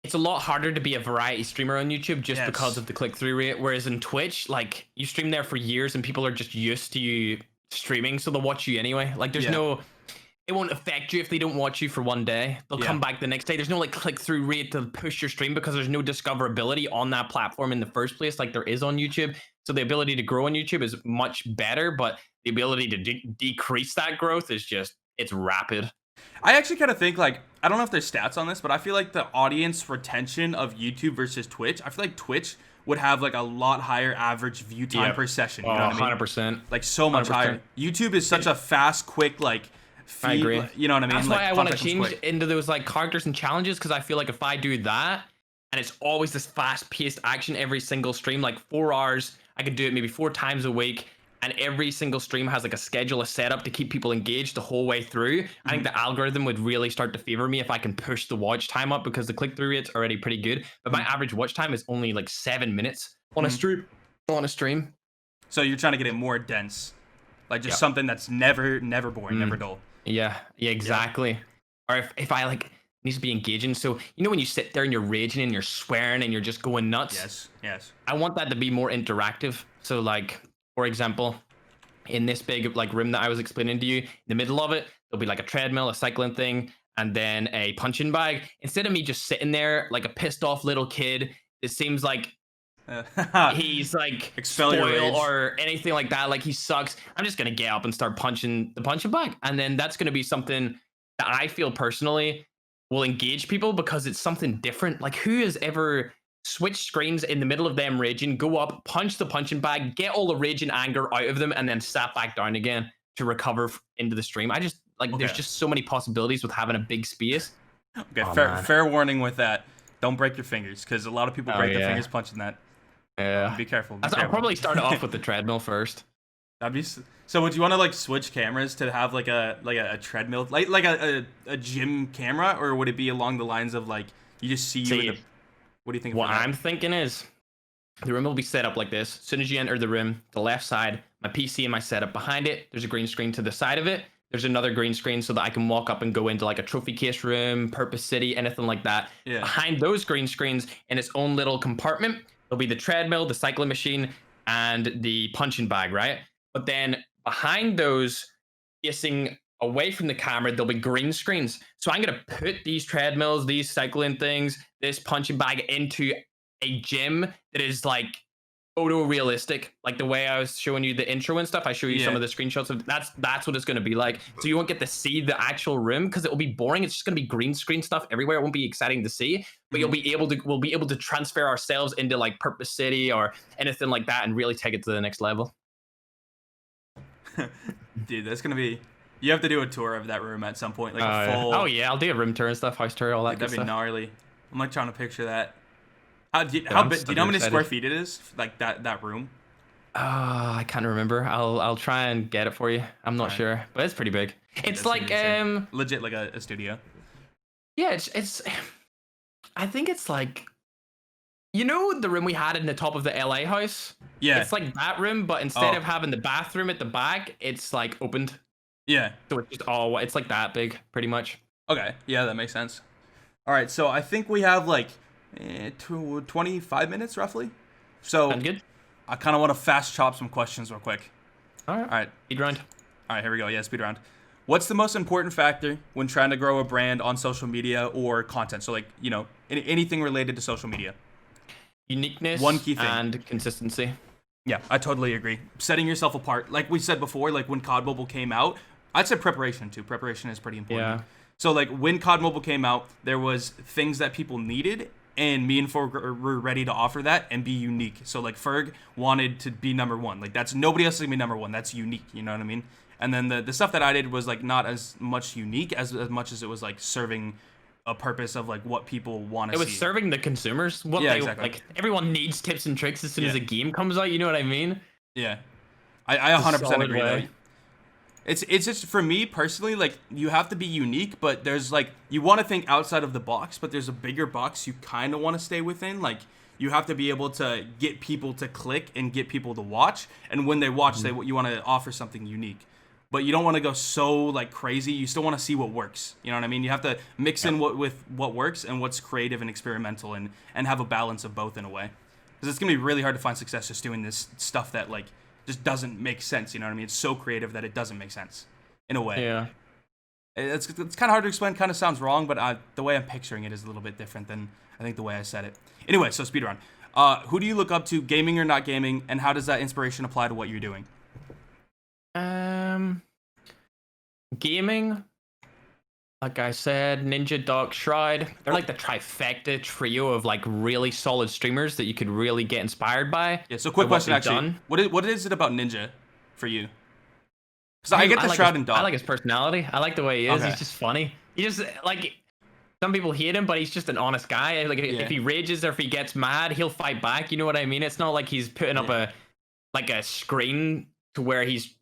it's a lot harder to be a variety streamer on YouTube just because of the click-through rate. Whereas in Twitch, like you stream there for years and people are just used to you streaming, so they'll watch you anyway. Like there's no. It won't affect you if they don't watch you for one day. They'll come back the next day. There's no like click-through rate to push your stream because there's no discoverability on that platform in the first place like there is on YouTube. So the ability to grow on YouTube is much better, but the ability to decrease that growth is just, it's rapid. I actually kind of think like, I don't know if there's stats on this, but I feel like the audience retention of YouTube versus Twitch, I feel like Twitch would have like a lot higher average view time per session. You know what I mean? 100%. Like so much 100%. Higher. YouTube is such a fast, quick, like, I agree. You know what I mean? That's why I want to change into those like characters and challenges, because I feel like if I do that and it's always this fast-paced action every single stream, like 4 hours, I could do it maybe 4 times a week, and every single stream has like a schedule, a setup to keep people engaged the whole way through. I think the algorithm would really start to favor me if I can push the watch time up, because the click-through rate's already pretty good, but my average watch time is only like 7 minutes on a stream. So you're trying to get it more dense, like just something that's never boring, never dull. Yeah, exactly. Or if I like needs to be engaging. So you know when you sit there and you're raging and you're swearing and you're just going nuts. Yes. I want that to be more interactive. So like, for example, in this big like room that I was explaining to you, in the middle of it, there'll be like a treadmill, a cycling thing, and then a punching bag. Instead of me just sitting there like a pissed off little kid, it seems like he's like spoiled or anything like that, like he sucks. I'm just gonna get up and start punching the punching bag, and then that's gonna be something that I feel personally will engage people, because it's something different. Like who has ever switched screens in the middle of them raging, go up, punch the punching bag, get all the rage and anger out of them, and then sat back down again to recover into the stream? I just like there's just so many possibilities with having a big space. Fair warning with that, don't break your fingers, because a lot of people break their fingers punching that. Yeah. Be careful. I'll probably start off with the treadmill first. That'd be so. Would you want to like switch cameras to have like a treadmill, like a gym camera, or would it be along the lines of like you just see you in the? What do you think? What I'm thinking is the room will be set up like this. As soon as you enter the room, the left side, my PC and my setup. Behind it, there's a green screen. To the side of it, there's another green screen so that I can walk up and go into like a trophy case room, Purpose City, anything like that. Yeah. Behind those green screens, in its own little compartment, there'll be the treadmill, the cycling machine, and the punching bag, right? But then behind those, facing away from the camera, there'll be green screens. So I'm going to put these treadmills, these cycling things, this punching bag into a gym that is like photorealistic, like the way I was showing you the intro and stuff. I show you some of the screenshots of that's what it's going to be like. So you won't get to see the actual room because it will be boring. It's just going to be green screen stuff everywhere. It won't be exciting to see, but we'll be able to transfer ourselves into like Purpose City or anything like that and really take it to the next level. Dude, that's going to be, you have to do a tour of that room at some point, like a full. Oh yeah, I'll do a room tour and stuff, house tour, all that. That'd be stuff. Gnarly. I'm like trying to picture that. How big? Do you know how many square feet it is? Like that room? I can't remember. I'll try and get it for you. I'm not sure, but it's pretty big. It's like legit like a studio. Yeah, it's. I think it's like, you know, the room we had in the top of the LA house. Yeah. It's like that room, but instead of having the bathroom at the back, it's like opened. Yeah. So it's just it's like that big, pretty much. Okay. Yeah, that makes sense. All right, so I think we have like 25 minutes roughly. So Sound good? I kind of want to fast chop some questions real quick. All right. All right. Speed round. All right, here we go. Yeah, speed round. What's the most important factor when trying to grow a brand on social media or content? So like, you know, anything related to social media. Uniqueness. One key thing. And consistency. Yeah, I totally agree. Setting yourself apart. Like we said before, like when CoD Mobile came out, I'd say preparation too. Preparation is pretty important. Yeah. So like when CoD Mobile came out, there was things that people needed, and me and Ferg were ready to offer that and be unique. So like Ferg wanted to be number one. Like that's nobody else is gonna be number one. That's unique. You know what I mean? And then the stuff that I did was like not as much unique as much as it was like serving a purpose of like what people want to see. It was serving the consumers. What Yeah, they exactly. like. Everyone needs tips and tricks as soon as a game comes out. You know what I mean? Yeah, I 100% agree though. It's just for me personally, like you have to be unique, but there's like you want to think outside of the box, but there's a bigger box you kind of want to stay within. Like you have to be able to get people to click and get people to watch, and when they watch, you want to offer something unique. But you don't want to go so like crazy. You still want to see what works. You know what I mean? You have to mix in what works and what's creative and experimental, and have a balance of both in a way. Because it's gonna be really hard to find success just doing this stuff that like just doesn't make sense. You know what I mean? It's so creative that it doesn't make sense in a way. Yeah. It's kind of hard to explain. Kind of sounds wrong, but the way I'm picturing it is a little bit different than I think the way I said it. Anyway, so speedrun. Who do you look up to, gaming or not gaming, and how does that inspiration apply to what you're doing? Gaming, like I said, Ninja, Dark, Shroud. They're like the trifecta trio of like really solid streamers that you could really get inspired by. Yeah. So quick question, actually, what is it about Ninja for you? Because I get the Shroud and Dark. I like his personality. I like the way he is. Okay. He's just funny. He just like some people hate him, but he's just an honest guy. Like if he rages or if he gets mad, he'll fight back. You know what I mean? It's not like he's putting up a screen to where he's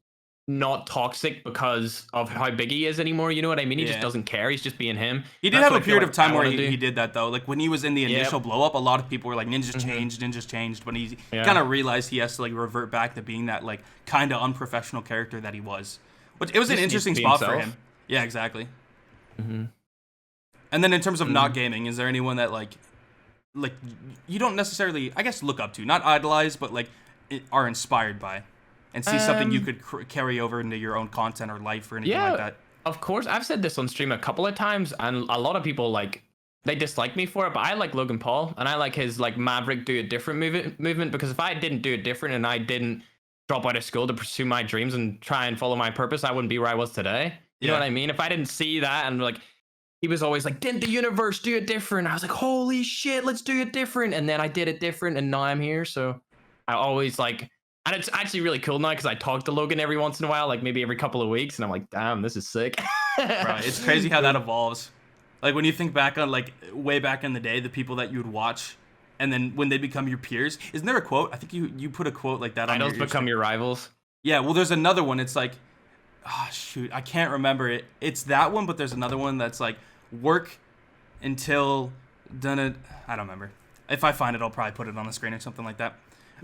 not toxic because of how big he is anymore. You know what I mean? He just doesn't care. He's just being him. He did have a period of time where he did that though. Like when he was in the initial blow up, a lot of people were like, Ninja's changed. When he kind of realized he has to like revert back to being that like kind of unprofessional character that he was. Which it was an interesting spot for him. Yeah, exactly. And then in terms of not gaming, is there anyone that like you don't necessarily, I guess, look up to, not idolize, but like are inspired by? And see something you could carry over into your own content or life or anything like that. Of course. I've said this on stream a couple of times, and a lot of people like they dislike me for it, but I like Logan Paul, and I like his like Maverick do it different movement, because if I didn't do it different and I didn't drop out of school to pursue my dreams and try and follow my purpose, I wouldn't be where I was today. You know what I mean? If I didn't see that, and like he was always like, didn't the universe do it different? I was like, holy shit, let's do it different. And then I did it different, and now I'm here. So I always like. And it's actually really cool now because I talk to Logan every once in a while, like maybe every couple of weeks, and I'm like, damn, this is sick. Right. It's crazy how that evolves. Like when you think back on like way back in the day, the people that you would watch, and then when they become your peers, isn't there a quote? I think you put a quote like that on Idols become your rivals. Yeah, well there's another one. It's like, oh shoot, I can't remember it. It's that one, but there's another one that's like work until done it. I don't remember. If I find it, I'll probably put it on the screen or something like that.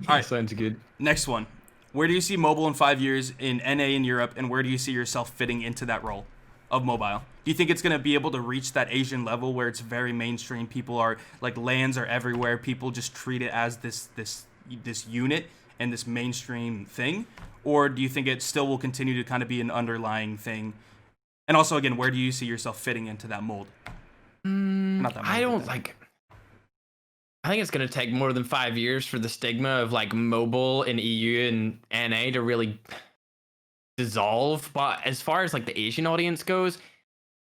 All right, sounds good. Next one. Where do you see mobile in 5 years in NA in Europe, and where do you see yourself fitting into that role of mobile? Do you think it's going to be able to reach that Asian level where it's very mainstream? People are like LANs are everywhere. People just treat it as this unit and this mainstream thing, or do you think it still will continue to kind of be an underlying thing? And also, again, where do you see yourself fitting into that mold? Not that mold, I don't like. I think it's going to take more than 5 years for the stigma of like mobile in EU and NA to really dissolve. But as far as like the Asian audience goes,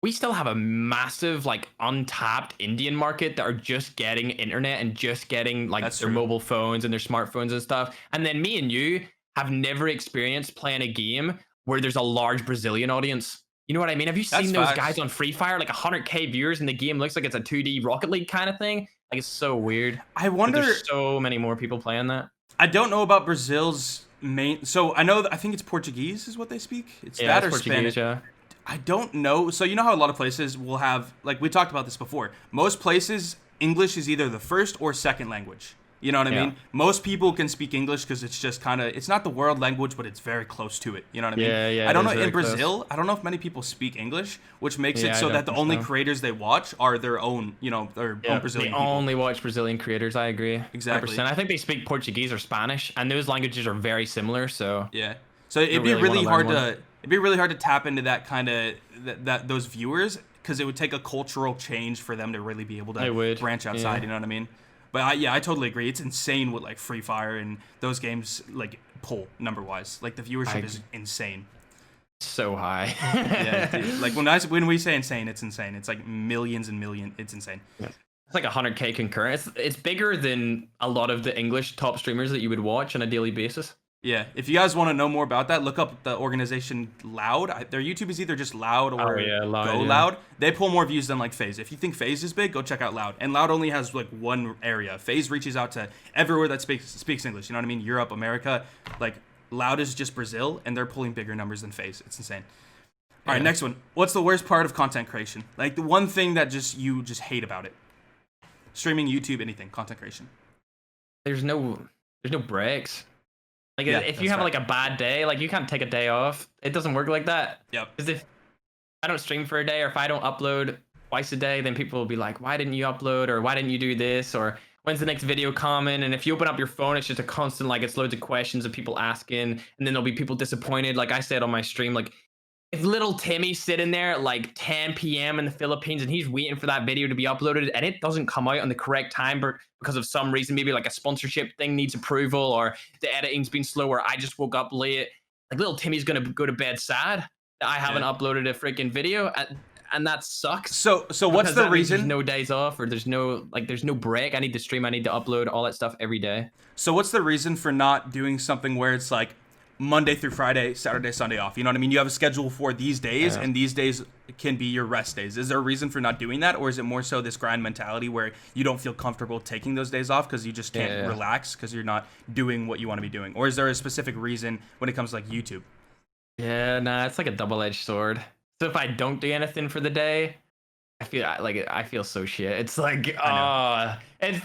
we still have a massive like untapped Indian market that are just getting internet and just getting like their mobile phones and their smartphones and stuff. And then me and you have never experienced playing a game where there's a large Brazilian audience. You know what I mean? Have you seen those guys on Free Fire, like 100K viewers, and the game looks like it's a 2D Rocket League kind of thing? Like, it's so weird. I wonder. There's so many more people playing that. I don't know about Brazil's main. So I think it's Portuguese is what they speak. It's that or Spanish. Yeah. I don't know. So you know how a lot of places will have, like we talked about this before. Most places, English is either the first or second language. You know what I mean? Most people can speak English because it's just kind of, it's not the world language, but it's very close to it. You know what I mean? Yeah. I don't know, in Brazil, I don't know if many people speak English, which makes it so that the only creators they watch are their own, their own Brazilian people. They only watch Brazilian creators, I agree. Exactly. 100%. I think they speak Portuguese or Spanish, and those languages are very similar, so... Yeah. So it'd be really hard to it'd be really hard to tap into that kind of those viewers, because it would take a cultural change for them to really be able to branch outside. You know what I mean? But I totally agree. It's insane what like Free Fire and those games like pull number wise. Like the viewership is insane. So high. Yeah, dude. Like when we say insane, it's insane. It's like millions and millions. It's insane. Yeah. It's like 100K concurrent. It's bigger than a lot of the English top streamers that you would watch on a daily basis. Yeah, if you guys want to know more about that, look up the organization Loud. Their YouTube is either just Loud or Loud. They pull more views than like FaZe. If you think FaZe is big, go check out Loud. And Loud only has like one area. FaZe reaches out to everywhere that speaks English. You know what I mean? Europe, America. Like Loud is just Brazil, and they're pulling bigger numbers than FaZe. It's insane. All right, next one. What's the worst part of content creation? Like the one thing that you just hate about it? Streaming, YouTube, anything, content creation. There's no breaks. Like if you have like a bad day, like you can't take a day off. It doesn't work like that. Yep. Because if I don't stream for a day, or if I don't upload twice a day, then people will be like, why didn't you upload? Or why didn't you do this? Or when's the next video coming? And if you open up your phone, it's just a constant, like it's loads of questions of people asking, and then there'll be people disappointed. Like I said on my stream, like if little Timmy's sitting there at like 10 p.m. in the Philippines and he's waiting for that video to be uploaded and it doesn't come out on the correct time because of some reason, maybe like a sponsorship thing needs approval or the editing's been slow or I just woke up late, like little Timmy's gonna go to bed sad that I haven't uploaded a freaking video, and that sucks. So what's the reason? There's no days off, or there's no break. I need to stream, I need to upload all that stuff every day. So what's the reason for not doing something where it's like Monday through Friday, Saturday, Sunday off? You know what I mean? You have a schedule for these days, and these days can be your rest days. Is there a reason for not doing that, or is it more so this grind mentality where you don't feel comfortable taking those days off because you just can't relax because you're not doing what you want to be doing? Or is there a specific reason when it comes to like YouTube? Yeah, nah, it's like a double-edged sword. So if I don't do anything for the day, I feel so shit. It's like, it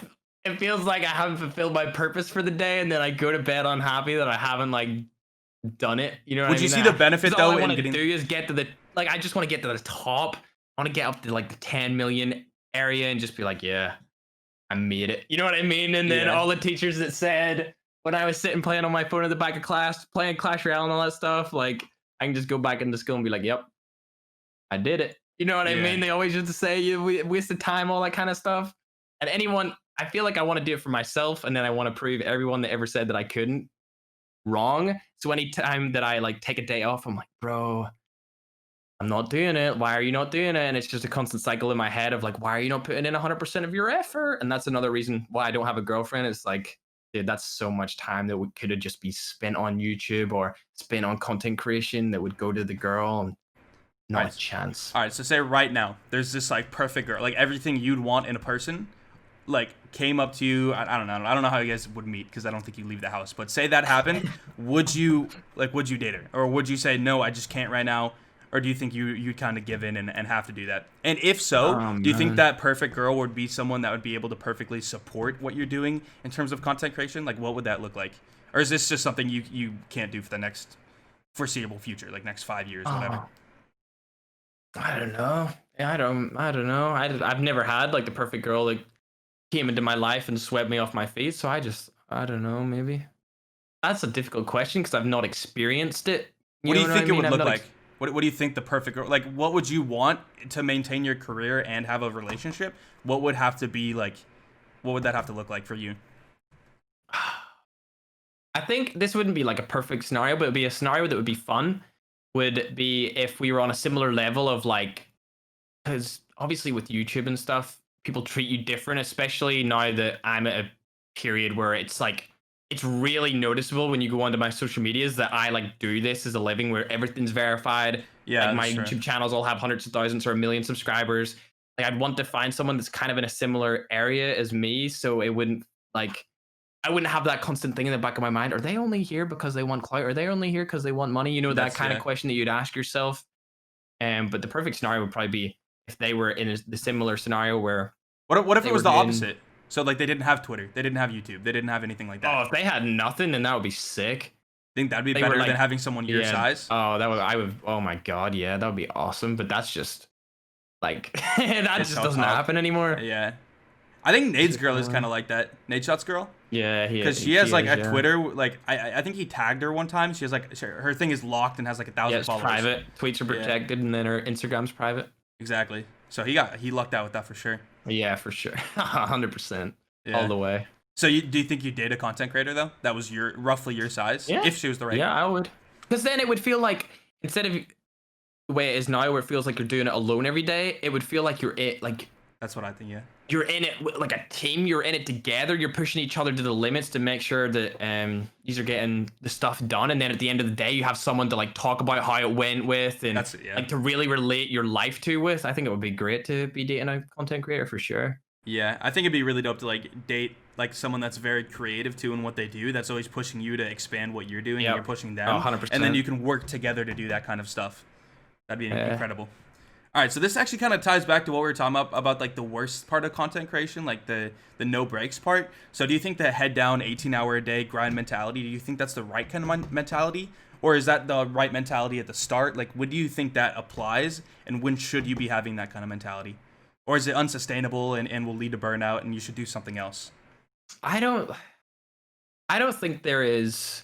feels like I haven't fulfilled my purpose for the day, and then I go to bed unhappy that I haven't like done it. You know what I mean? Would you see the benefit though? All I want to do is get to the I just want to get to the top. I want to get up to like the 10 million area and just be like, yeah, I made it. You know what I mean? And then all the teachers that said when I was sitting playing on my phone in the back of class, playing Clash Royale and all that stuff, like I can just go back into school and be like, yep, I did it. You know what I mean? They always used to say you wasted time, all that kind of stuff. And I feel like I want to do it for myself, and then I want to prove everyone that ever said that I couldn't wrong. So anytime that I like take a day off, I'm like, bro, I'm not doing it. Why are you not doing it? And it's just a constant cycle in my head of like, why are you not putting in 100% of your effort? And that's another reason why I don't have a girlfriend. It's like, dude, that's so much time that could have just be spent on YouTube or spent on content creation that would go to the girl. And not a chance. All right, so say right now, there's this like perfect girl, like everything you'd want in a person, like came up to you. I don't know how you guys would meet because I don't think you leave the house. But say that happened, would you date her, or would you say no, I just can't right now, or do you think you kind of give in and have to do that? And if so, do you think that perfect girl would be someone that would be able to perfectly support what you're doing in terms of content creation? Like, what would that look like? Or is this just something you can't do for the next foreseeable future, like next 5 years, whatever? I don't know. I don't know. I've never had like the perfect girl that came into my life and swept me off my feet. So I don't know. Maybe that's a difficult question because I've not experienced it. What do you think it would look like? What do you think the perfect girl, like what would you want to maintain your career and have a relationship? What would have to be like, what would that have to look like for you? I think this wouldn't be like a perfect scenario, but it would be a scenario that would be fun. Would be if we were on a similar level of like, because obviously with YouTube and stuff, people treat you different, especially now that I'm at a period where it's like, it's really noticeable when you go onto my social medias that I like do this as a living where everything's verified. Yeah, like my YouTube channels all have hundreds of thousands or 1 million subscribers. Like I'd want to find someone that's kind of in a similar area as me, so it wouldn't like, I wouldn't have that constant thing in the back of my mind. Are they only here because they want clout? Are they only here because they want money? You know, that kind of question that you'd ask yourself. But the perfect scenario would probably be if they were in the similar scenario where. What if it was the opposite? So like they didn't have Twitter, they didn't have YouTube, they didn't have anything like that. Oh, if they had nothing, then that would be sick. Think that'd be better than having someone your size? Oh, I would. Oh my god, yeah, that would be awesome. But that's just like that just doesn't happen anymore. Yeah. I think Nade's girl is kind of like that. Nade Shot's girl. Yeah, because she has like a Twitter, like I think he tagged her one time. She has like her thing is locked and has like 1,000 followers. Private. Tweets are protected, and then her Instagram's private. Exactly. So he lucked out with that for sure. Yeah, for sure. 100%. All the way. So do you think you date a content creator though that was roughly your size? Yeah. If she was the right. Yeah, I would. Because then it would feel like, instead of the way it is now, where it feels like you're doing it alone every day, it would feel like you're it. Like, that's what I think. Yeah. You're in it like a team. You're in it together. You're pushing each other to the limits to make sure that these are getting the stuff done. And then at the end of the day, you have someone to like talk about how it went with, and like to really relate your life to with. I think it would be great to be dating a content creator for sure. Yeah, I think it'd be really dope to like date like someone that's very creative too in what they do. That's always pushing you to expand what you're doing, and you're pushing them. 100%. And then you can work together to do that kind of stuff. That'd be incredible. All right, so this actually kind of ties back to what we were talking about like the worst part of content creation, like the no breaks part. So do you think the head down 18-hour a day grind mentality, do you think that's the right kind of mentality? Or is that the right mentality at the start? Like, when do you think that applies, and when should you be having that kind of mentality? Or is it unsustainable and will lead to burnout and you should do something else? I don't think there is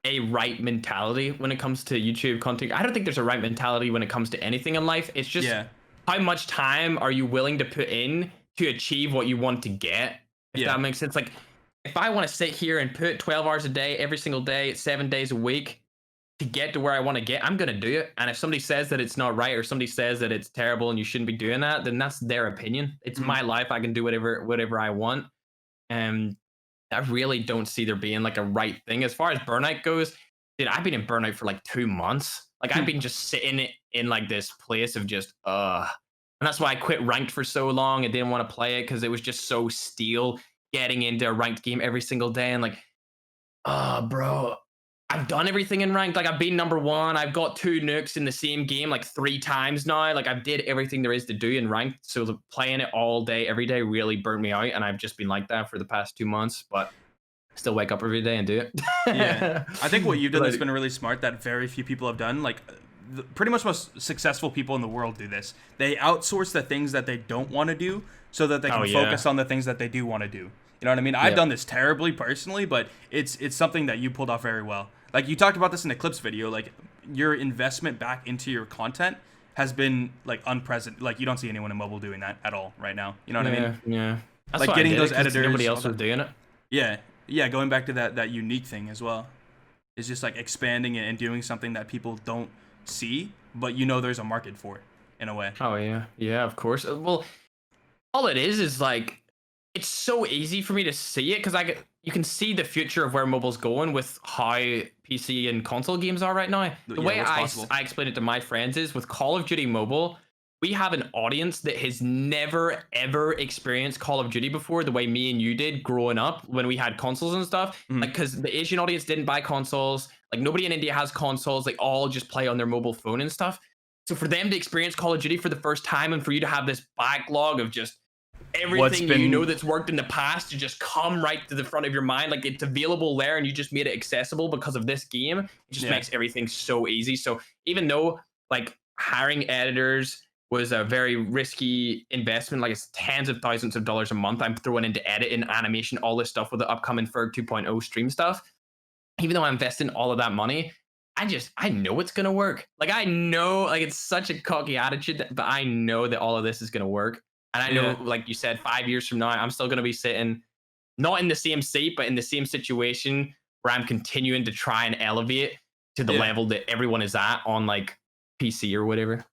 a right mentality when it comes to YouTube content. I don't think there's a right mentality when it comes to anything in life. It's just how much time are you willing to put in to achieve what you want to get? If that makes sense. Like, if I want to sit here and put 12 hours a day, every single day, 7 days a week to get to where I want to get, I'm going to do it. And if somebody says that it's not right, or somebody says that it's terrible and you shouldn't be doing that, then that's their opinion. It's my life. I can do whatever I want. And I really don't see there being like a right thing. As far as Burnout goes, dude, I've been in Burnout for like 2 months. Like, I've been just sitting in like this place of just and that's why I quit ranked for so long. I didn't want to play it because it was just so steel getting into a ranked game every single day. And like, bro, I've done everything in ranked. Like, I've been number 1. I've got 2 nukes in the same game like 3 times now. Like, I've did everything there is to do in ranked. So playing it all day, every day really burnt me out. And I've just been like that for the past 2 months, but still wake up every day and do it. Yeah. I think what you've done that's been really smart that very few people have done, like pretty much most successful people in the world do this. They outsource the things that they don't want to do so that they can focus on the things that they do want to do. You know what I mean? I've done this terribly personally, but it's something that you pulled off very well. Like, you talked about this in the clips video, like your investment back into your content has been like unprecedented. Like, you don't see anyone in mobile doing that at all right now. You know what I mean? Yeah. That's like getting those editors. Nobody else was doing it. Yeah, going back to that unique thing as well. It's just like expanding it and doing something that people don't see, but you know there's a market for it in a way. Oh yeah. Yeah, of course. Well, all it is like, it's so easy for me to see it because you can see the future of where mobile's going with how PC and console games are right now. The way I explain it to my friends is, with Call of Duty Mobile, we have an audience that has never ever experienced Call of Duty before, the way me and you did growing up when we had consoles and stuff. Like, because the Asian audience didn't buy consoles. Like, nobody in India has consoles. They all just play on their mobile phone and stuff. So for them to experience Call of Duty for the first time, and for you to have this backlog of just everything you know that's worked in the past to just come right to the front of your mind, like it's available there, and you just made it accessible because of this game. It just makes everything so easy. So even though like hiring editors was a very risky investment, like it's tens of thousands of dollars a month I'm throwing into editing, animation, all this stuff with the upcoming Ferg 2.0 stream stuff. Even though I'm investing all of that money, I know it's gonna work. Like, I know, like, it's such a cocky attitude, but I know that all of this is gonna work. And I know, like you said, 5 years from now, I'm still gonna be sitting not in the same seat, but in the same situation where I'm continuing to try and elevate to the level that everyone is at on like PC or whatever.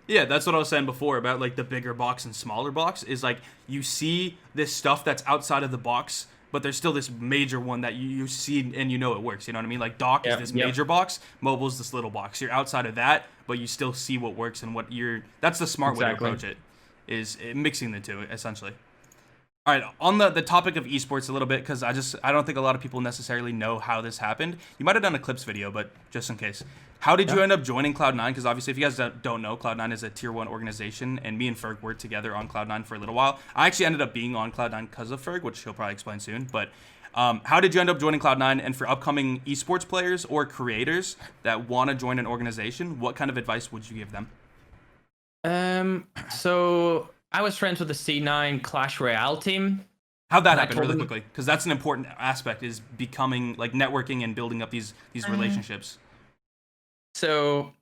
Yeah, that's what I was saying before about like the bigger box and smaller box, is like you see this stuff that's outside of the box, but there's still this major one that you see and you know it works. You know what I mean? Like, dock is this major box, mobile's this little box. You're outside of that, but you still see what works and what that's the smart way to approach it, is mixing the two essentially. All right, on the topic of esports a little bit, because I don't think a lot of people necessarily know how this happened. You might have done a clips video, but just in case. How did you end up joining Cloud9? Because obviously, if you guys don't know, Cloud9 is a tier 1 organization, and me and Ferg worked together on Cloud9 for a little while. I actually ended up being on Cloud9 because of Ferg, which he'll probably explain soon. But how did you end up joining Cloud9? And for upcoming esports players or creators that want to join an organization, what kind of advice would you give them? So I was friends with the C9 Clash Royale team. How'd that happen really quickly? Because that's an important aspect, is becoming like networking and building up these relationships. So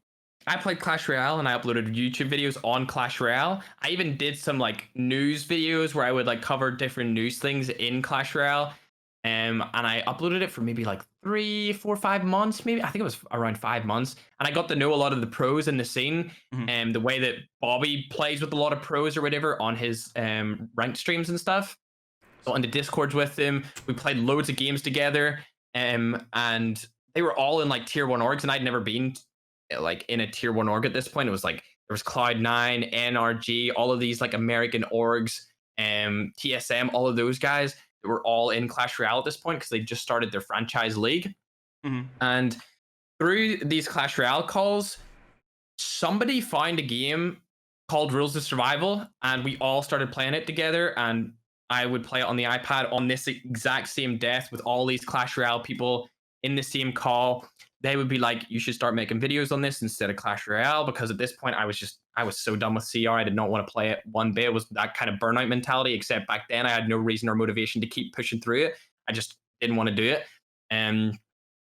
I played Clash Royale and I uploaded YouTube videos on Clash Royale. I even did some like news videos where I would like cover different news things in Clash Royale. And I uploaded it for maybe like 3, 4, 5 months, maybe. I think it was around 5 months. And I got to know a lot of the pros in the scene, and the way that Bobby plays with a lot of pros or whatever on his ranked streams and stuff. So on the Discords with him, we played loads of games together. And they were all in like tier 1 orgs, and I'd never been like in a tier 1 org at this point. It was like there was Cloud9, NRG, all of these like American orgs, TSM, all of those guys that were all in Clash Royale at this point because they just started their franchise league. And through these Clash Royale calls, somebody found a game called Rules of Survival, and we all started playing it together. And I would play it on the iPad on this exact same desk with all these Clash Royale people in the same call. They would be like, you should start making videos on this instead of Clash Royale, because at this point I was so done with CR. I did not want to play it one bit. It was that kind of burnout mentality, except back then I had no reason or motivation to keep pushing through it. I just didn't want to do it. And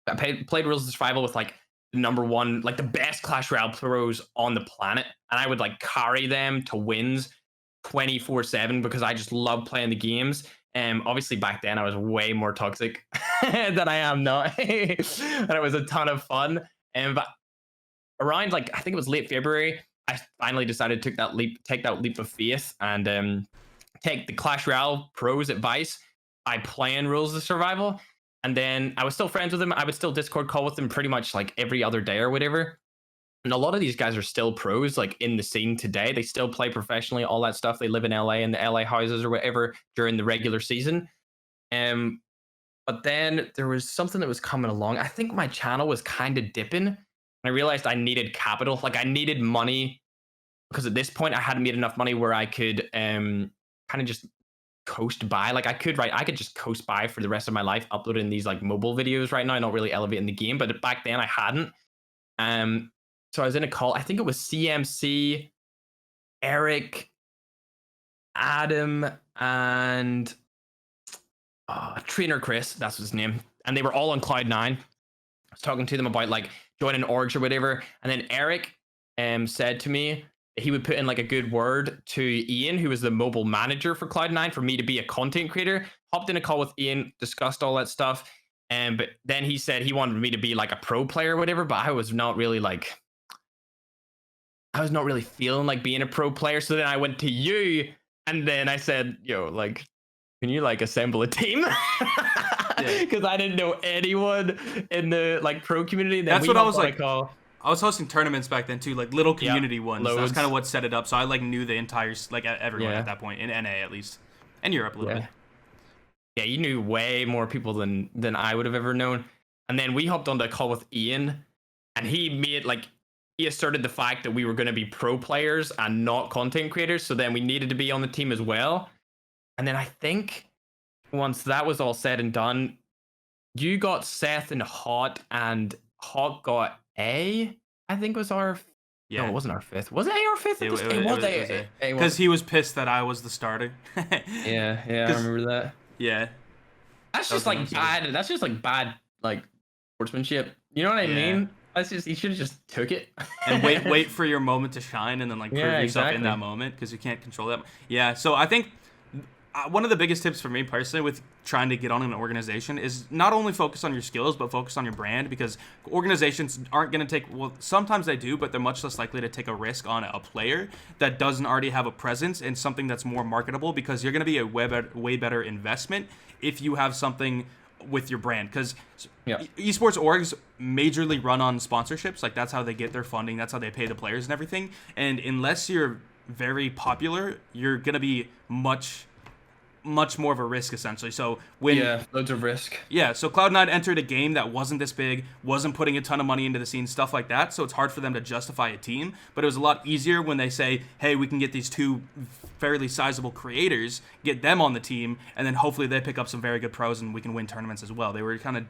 I played Rules of Survival with like the #1, like the best Clash Royale pros on the planet. And I would like carry them to wins 24/7 because I just love playing the games. Obviously back then I was way more toxic than I am now. And it was a ton of fun. But around like, I think it was late February, I finally decided to take that leap of faith and take the Clash Royale pros advice by playing Rules of Survival. And then I was still friends with them. I would still Discord call with them pretty much like every other day or whatever. And a lot of these guys are still pros, like in the scene today. They still play professionally, all that stuff. They live in LA in the LA houses or whatever during the regular season. But then there was something that was coming along. I think my channel was kind of dipping. I realized I needed capital. Like I needed money, because at this point I hadn't made enough money where I could kind of just coast by. Like I could just coast by for the rest of my life uploading these like mobile videos right now, not really elevating the game. But back then I hadn't. So I was in a call. I think it was CMC, Eric, Adam, and Trainer Chris. That's his name. And they were all on Cloud9. I was talking to them about like joining orgs or whatever. And then Eric said to me that he would put in like a good word to Ian, who was the mobile manager for Cloud9, for me to be a content creator. Hopped in a call with Ian, discussed all that stuff. But then he said he wanted me to be like a pro player or whatever. But I was not really feeling like being a pro player. So then I went to you, and then I said, yo, like, can you like assemble a team? Because I didn't know anyone in the like pro community. That's what I was like. I was hosting tournaments back then too, like little community ones. Loads. That's kind of what set it up. So I like knew the entire, like everyone at that point, in NA at least, and Europe a little bit. Yeah, you knew way more people than I would have ever known. And then we hopped on the call with Ian, and he asserted the fact that we were going to be pro players and not content creators. So then we needed to be on the team as well. And then I think once that was all said and done, you got Seth and Hot, and Hot got A, I think was our... Yeah. No, it wasn't our fifth. Was it our fifth? It was A. Because he was pissed that I was the starter. Yeah, I remember that. Yeah. That's just like bad. That's just like bad, like sportsmanship. You know what I mean? That's just, you should have just took it and wait for your moment to shine, and then like prove yourself in that moment, because you can't control that. Yeah. So I think one of the biggest tips for me personally with trying to get on an organization is not only focus on your skills, but focus on your brand, because organizations aren't going to take, well, sometimes they do, but they're much less likely to take a risk on a player that doesn't already have a presence and something that's more marketable, because you're going to be a way better investment if you have something with your brand. Because esports orgs majorly run on sponsorships. Like that's how they get their funding. That's how they pay the players and everything. And unless you're very popular, you're going to be much more of a risk, essentially. So when loads of risk. Yeah, so Cloud9 entered a game that wasn't this big, wasn't putting a ton of money into the scene, stuff like that. So it's hard for them to justify a team. But it was a lot easier when they say, hey, we can get these two fairly sizable creators, get them on the team, and then hopefully they pick up some very good pros and we can win tournaments as well. They were kind of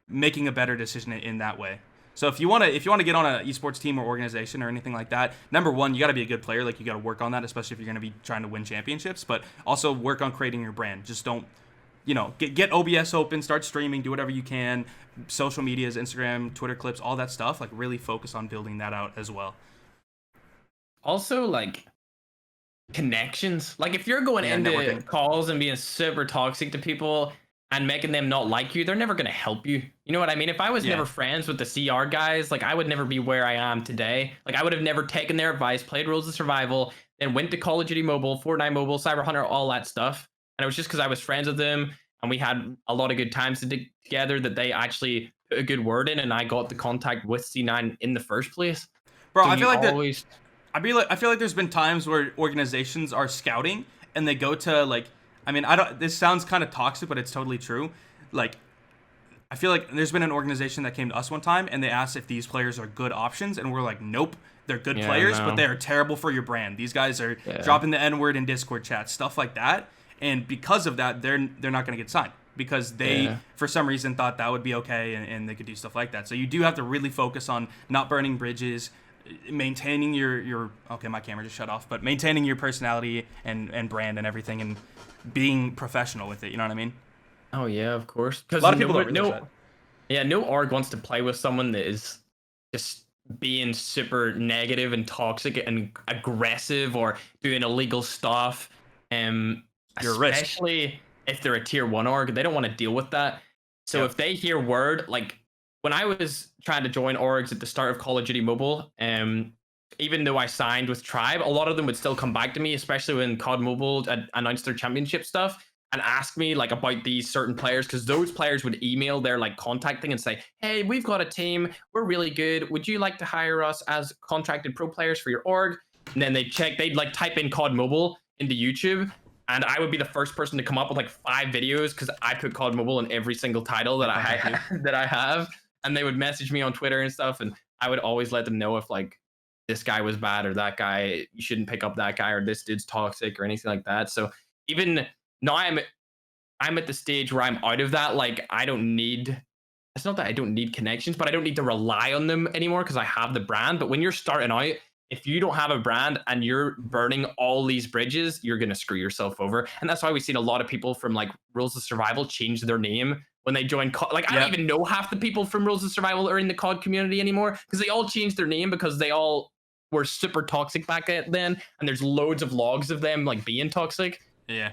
making a better decision in that way. So if you want to get on an esports team or organization or anything like that, number one, you got to be a good player. Like, you got to work on that, especially if you're going to be trying to win championships. But also work on creating your brand. Just don't, get OBS open, start streaming, do whatever you can. Social medias, Instagram, Twitter clips, all that stuff. Like, really focus on building that out as well. Also, like, connections. Like, if you're going into networking calls and being super toxic to people and making them not like you, they're never going to help you. You know what I mean? If I was never friends with the CR guys, like, I would never be where I am today. Like, I would have never taken their advice, played Rules of Survival, then went to Call of Duty Mobile, Fortnite Mobile, Cyber Hunter, all that stuff. And it was just because I was friends with them and we had a lot of good times together that they actually put a good word in, and I got the contact with C9 in the first place. Bro, so I feel like there's been times where organizations are scouting and they go to, like, this sounds kind of toxic, but it's totally true. Like, I feel like there's been an organization that came to us one time and they asked if these players are good options, and we're like, nope, they're good players, but they are terrible for your brand. These guys are dropping the N-word in Discord chats, stuff like that. And because of that, they're not going to get signed because they, for some reason, thought that would be okay and they could do stuff like that. So you do have to really focus on not burning bridges, maintaining your okay, my camera just shut off, but maintaining your personality and brand and everything, and being professional with it. You know what I mean? Oh yeah, of course. Because a lot of people don't realize that. No org wants to play with someone that is just being super negative and toxic and aggressive or doing illegal stuff. Especially if they're a tier 1 org, they don't want to deal with that. So if they hear word, like when I was trying to join orgs at the start of Call of Duty Mobile, even though I signed with Tribe, a lot of them would still come back to me, especially when CoD Mobile announced their championship stuff, and ask me like about these certain players, because those players would email their like contacting and say, hey, we've got a team, we're really good, would you like to hire us as contracted pro players for your org? And then they'd like type in CoD Mobile into YouTube, and I would be the first person to come up with like 5 videos because I put CoD Mobile in every single title that I have, and they would message me on Twitter and stuff, and I would always let them know if like this guy was bad or that guy, you shouldn't pick up that guy, or this dude's toxic or anything like that. So even now I'm at the stage where I'm out of that. Like, it's not that I don't need connections, but I don't need to rely on them anymore because I have the brand. But when you're starting out, if you don't have a brand and you're burning all these bridges, you're going to screw yourself over. And that's why we've seen a lot of people from like Rules of Survival change their name when they join COD. Like, I don't even know half the people from Rules of Survival are in the COD community anymore because they all changed their name because they all were super toxic back then. And there's loads of logs of them like being toxic. Yeah.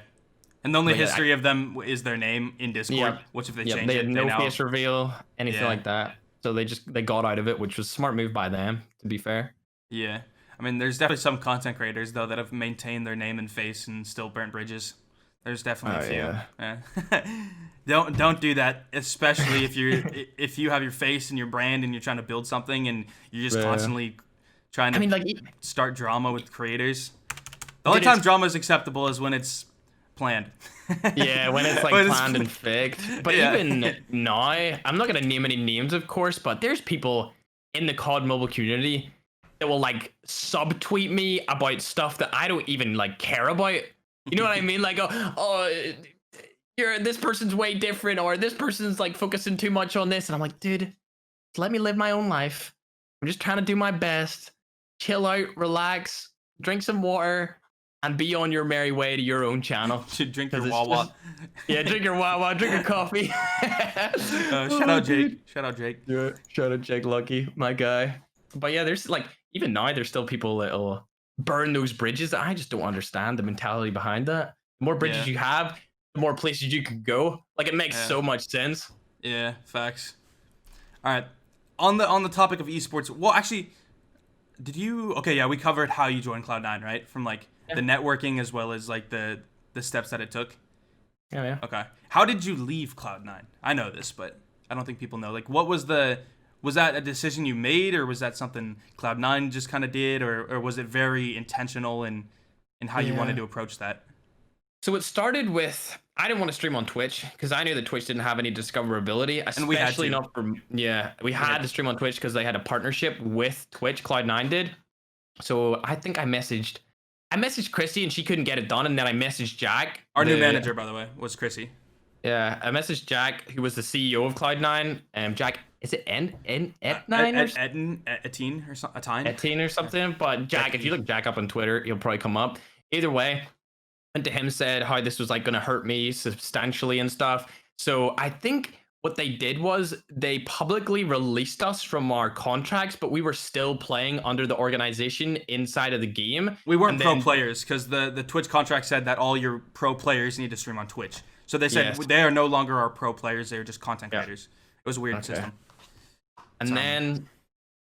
And the only history of them is their name in Discord, which if they change they had it, no face reveal, anything like that. So they got out of it, which was a smart move by them, to be fair. Yeah. I mean, there's definitely some content creators, though, that have maintained their name and face and still burnt bridges. There's definitely a few. Yeah. Don't do that, especially if you have your face and your brand and you're trying to build something and you're just constantly trying to start drama with creators. The only time drama is acceptable is when it's planned. Yeah, when it's like planned and faked. But even now, I'm not going to name any names, of course, but there's people in the COD Mobile community that will like subtweet me about stuff that I don't even like care about. You know what I mean? Like, this person's way different, or this person's like focusing too much on this. And I'm like, dude, let me live my own life. I'm just trying to do my best. Chill out, relax, drink some water, and be on your merry way to your own channel. Should drink your Wawa. Drink your Wawa, drink your coffee. Shout out Jake. Shout out Jake. Yeah, shout out Jake Lucky, my guy. But yeah, there's like, even now, there's still people that'll burn those bridges. I just don't understand the mentality behind that. The more bridges you have, the more places you can go. Like, it makes so much sense. Yeah, facts. All right. On the topic of esports, well, actually, we covered how you joined Cloud9, right? From like the networking as well as like the steps that it took. Yeah. Okay. How did you leave Cloud9? I know this, but I don't think people know. Like, was that a decision you made, or was that something Cloud9 just kind of did, or was it very intentional in how you wanted to approach that? So it started with, I didn't want to stream on Twitch because I knew that Twitch didn't have any discoverability, especially not for we had to stream on Twitch because they had a partnership with Twitch. Cloud9 did. So I think I messaged Chrissy and she couldn't get it done, and then I messaged Jack. Our new manager, by the way, was Chrissy. Yeah, I messaged Jack, who was the CEO of Cloud9, and Jack is it Ep.9 or Etine or something? Etine or something? But Jack, if you look Jack up on Twitter, he'll probably come up. Either way, and to him said how this was like going to hurt me substantially and stuff. So I think what they did was they publicly released us from our contracts, but we were still playing under the organization inside of the game. We weren't pro players because the Twitch contract said that all your pro players need to stream on Twitch. So they said they are no longer our pro players; they are just content creators. It was a weird system. And then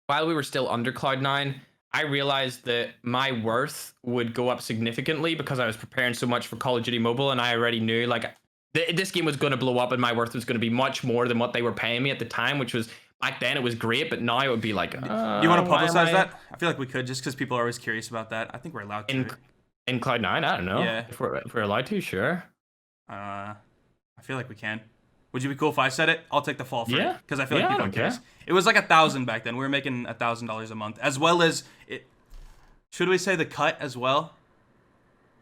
while we were still under Cloud9, I realized that my worth would go up significantly because I was preparing so much for Call of Duty Mobile, and I already knew like this game was going to blow up and my worth was going to be much more than what they were paying me at the time, which was back then it was great, but now it would be like. Do you want to publicize that? I feel like we could just because people are always curious about that. I think we're allowed to. In Cloud9, I don't know. Yeah. If we're allowed to, sure. I feel like we can. Would you be cool if I said it? I'll take the fall for it because I feel like people don't care. It was like $1,000 back then. We were making $1,000 a month, as well as it. Should we say the cut as well?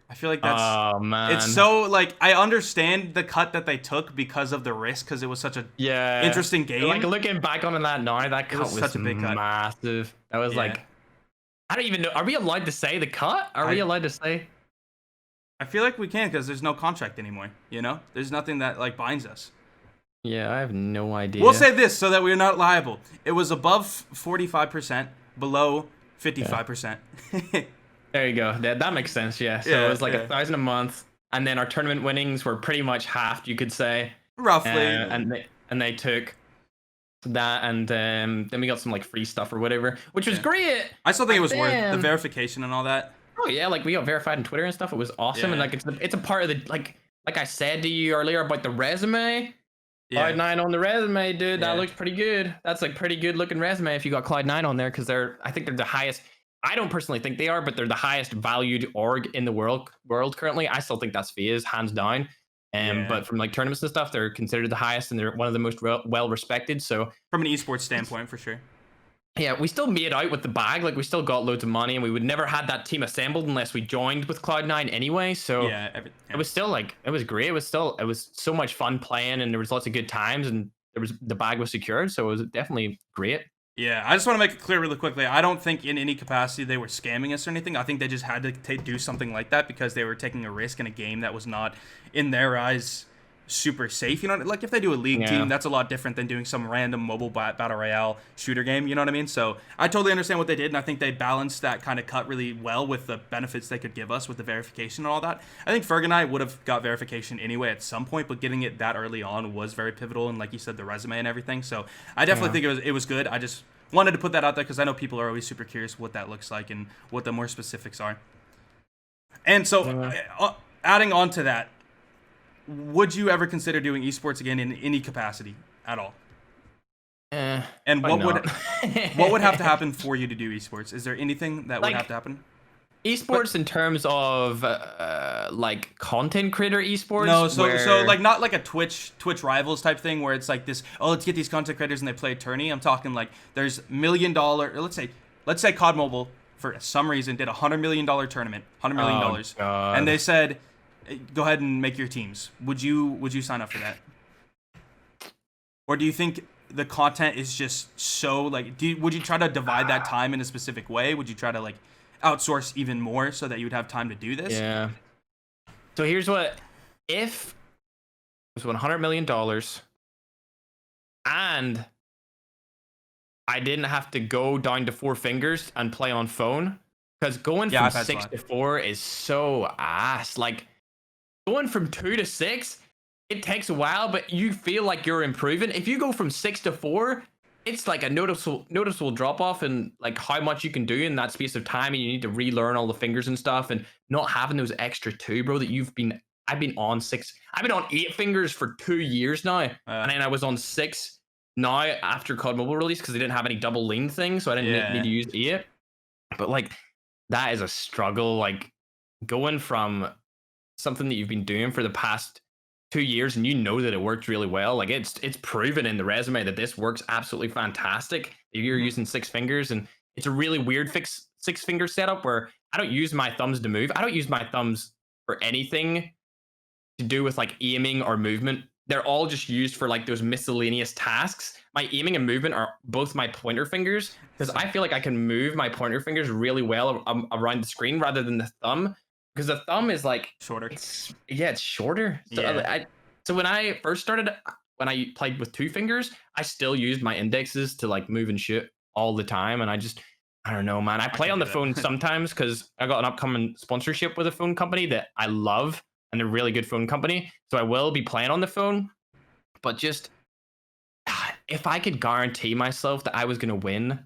I feel like that's. Oh man! It's so like I understand the cut that they took because of the risk, because it was such a interesting game. Like looking back on that now, that cut was such a big massive. That was like, I don't even know. Are we allowed to say the cut? Are we allowed to say? I feel like we can because there's no contract anymore. You know, there's nothing that like binds us. Yeah, I have no idea. We'll say this so that we're not liable. It was above 45%, below 55%. There you go. That makes sense. Yeah. So it was like $1,000 a month, and then our tournament winnings were pretty much halved, you could say. Roughly. And they took that, and then we got some like free stuff or whatever, which was great. I still think it was worth the verification and all that. Oh yeah, like we got verified on Twitter and stuff. It was awesome, and like it's a part of the like I said to you earlier about the resume. Cloud9 on the resume, dude. That looks pretty good. That's like pretty good looking resume if you got Cloud9 on there, because I think they're the highest. I don't personally think they are, but they're the highest valued org in the world currently. I still think that's FaZe, hands down. But from like tournaments and stuff, they're considered the highest, and they're one of the most well respected. So from an esports standpoint, for sure. Yeah, we still made out with the bag. Like we still got loads of money, and we would never had that team assembled unless we joined with Cloud9 anyway. So it was still like it was great. It was so much fun playing, and there was lots of good times, and the bag was secured, so it was definitely great. Yeah, I just want to make it clear really quickly. I don't think in any capacity they were scamming us or anything. I think they just had to do something like that because they were taking a risk in a game that was not, in their eyes, super safe. You know, like if they do a league team, that's a lot different than doing some random mobile battle royale shooter game. You know what I mean? So I totally understand what they did, and I think they balanced that kind of cut really well with the benefits they could give us with the verification and all that. I think Ferg and I would have got verification anyway at some point, but getting it that early on was very pivotal, and like you said, the resume and everything. So I definitely think it was good. I just wanted to put that out there because I know people are always super curious what that looks like and what the more specifics are. And so adding on to that, would you ever consider doing esports again in any capacity at all? And what would have to happen for you to do esports? Is there anything that would have to happen? Esports in terms of like content creator esports? No, so like not like a Twitch rivals type thing where it's like this, let's get these content creators and they play a tourney. I'm talking like there's $1 million, or let's say CoD Mobile for some reason did $100 million tournament, $100 million, and they said, go ahead and make your teams. Would you sign up for that? Or do you think the content is just so like? Would you try to divide that time in a specific way? Would you try to like outsource even more so that you would have time to do this? Yeah. So here's what: if it was $100 million, and I didn't have to go down to 4 fingers and play on phone, because going from 6 to 4 is so ass. Like, going from 2 to 6, it takes a while, but you feel like you're improving. If you go from 6 to 4, it's like a noticeable drop off in like how much you can do in that space of time, and you need to relearn all the fingers and stuff, and not having those extra 2, bro. I've been on 6. I've been on 8 fingers for 2 years now, and then I was on 6 now after CoD Mobile release because they didn't have any double lean thing, so I didn't need to use 8. But like that is a struggle. Like going from something that you've been doing for the past 2 years and you know that it works really well, like it's proven in the resume that this works absolutely fantastic. You're using 6 fingers, and it's a really weird 6 finger setup where I don't use my thumbs to move. I don't use my thumbs for anything to do with like aiming or movement they're all just used for like those miscellaneous tasks. My aiming and movement are both my pointer fingers, because I feel like I can move my pointer fingers really well around the screen rather than the thumb, because the thumb is like shorter. It's shorter. So, Yeah. so when I first started, when I played with 2 fingers, I still used my indexes to like move and shoot all the time, and I don't know, man. I play on the phone sometimes because I got an upcoming sponsorship with a phone company that I love, and they're a really good phone company. So I will be playing on the phone, but just if I could guarantee myself that I was going to win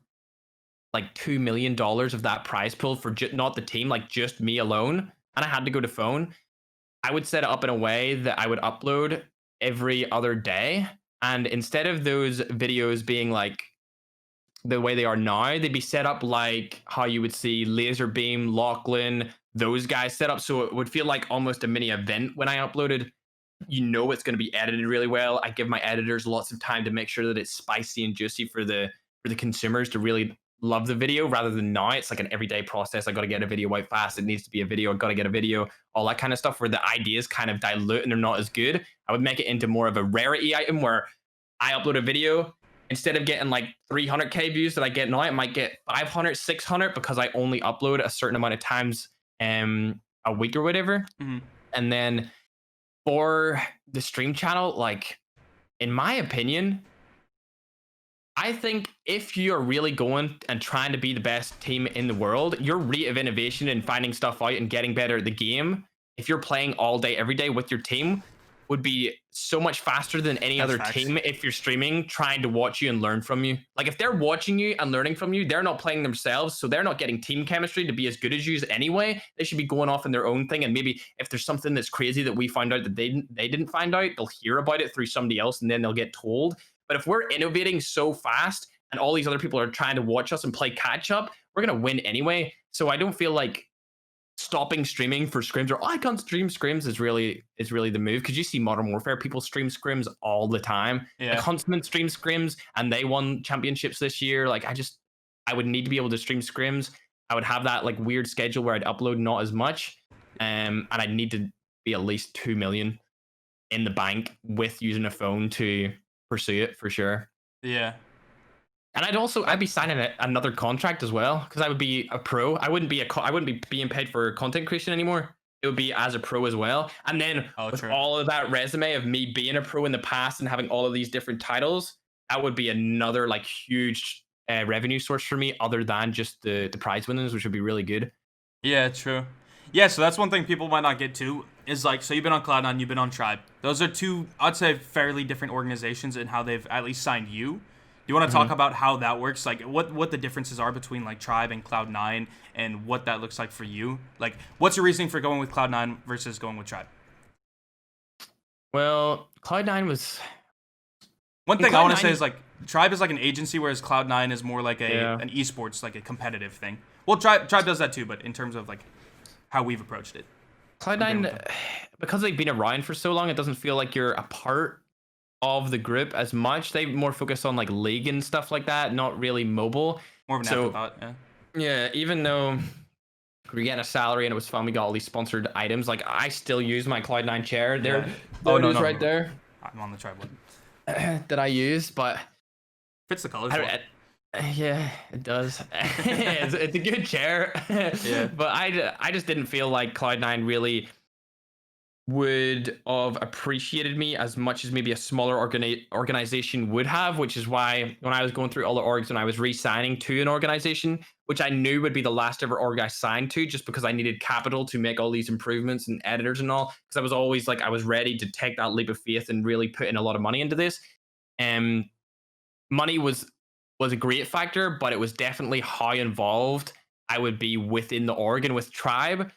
like $2 million of that prize pool for not the team, like just me alone, and I had to go to phone, I would set it up in a way that I would upload every other day. And instead of those videos being like the way they are now, they'd be set up like how you would see Laser Beam, Lachlan, those guys set up. So it would feel like almost a mini event when I uploaded. You know it's going to be edited really well. I give my editors lots of time to make sure that it's spicy and juicy for the consumers to really love the video, rather than now it's like an everyday process. I got to get a video out fast. It needs to be a video. I got to get a video, all that kind of stuff, where the ideas kind of dilute and they're not as good. I would make it into more of a rarity item where I upload a video. Instead of getting like 300K views that I get now, it might get 500, 600 because I only upload a certain amount of times a week or whatever. Mm-hmm. And then for the stream channel, like, in my opinion, I think if you're really going and trying to be the best team in the world, your rate of innovation and finding stuff out and getting better at the game, if you're playing all day, every day with your team, would be so much faster than any other team if you're streaming, trying to watch you and learn from you. Like, if they're watching you and learning from you, they're not playing themselves, so they're not getting team chemistry to be as good as you anyway. They should be going off in their own thing, and maybe if there's something that's crazy that we find out that they didn't find out, they'll hear about it through somebody else, and then they'll get told. But if we're innovating so fast and all these other people are trying to watch us and play catch up, we're going to win anyway. So I don't feel like stopping streaming for scrims, or I can't stream scrims, is really the move. Because you see Modern Warfare, people stream scrims all the time. Yeah. The Huntsman stream scrims, and they won championships this year. Like, I would need to be able to stream scrims. I would have that like weird schedule where I'd upload not as much, and I'd need to be at least 2 million in the bank with using a phone to pursue it for sure. Yeah. And I'd be signing another contract as well, because I would be a pro. I wouldn't be being paid for content creation anymore. It would be as a pro as well. And then with all of that resume of me being a pro in the past and having all of these different titles, that would be another like huge revenue source for me, other than just the prize winnings, which would be really good. Yeah, true. Yeah, so that's one thing people might not get to, is like, so you've been on Cloud9, you've been on Tribe. Those are two, I'd say, fairly different organizations in how they've at least signed you. Do you want to talk about how that works? Like, what the differences are between like Tribe and Cloud9, and what that looks like for you? Like, what's your reasoning for going with Cloud9 versus going with Tribe? Well, Cloud9 was... One thing I want to say is, like, Tribe is like an agency, whereas Cloud9 is more like an esports, like a competitive thing. Well, Tribe does that too, but in terms of like how we've approached it. Cloud9, because they've been around for so long, it doesn't feel like you're a part of the group as much. They more focus on like league and stuff like that, not really mobile. More of an afterthought, yeah. Yeah, even though we get a salary and it was fun, we got all these sponsored items. Like, I still use my Cloud9 chair. There it is right there. I'm on the Tribe one. That I use, but fits the colors. Yeah, it does. It's a good chair. Yeah. But I just didn't feel like Cloud9 really would have appreciated me as much as maybe a smaller organization would have, which is why when I was going through all the orgs and I was re-signing to an organization, which I knew would be the last ever org I signed to, just because I needed capital to make all these improvements and editors and all, because I was always like, I was ready to take that leap of faith and really put in a lot of money into this. And money was a great factor, but it was definitely how involved I would be within the org. And with Tribe,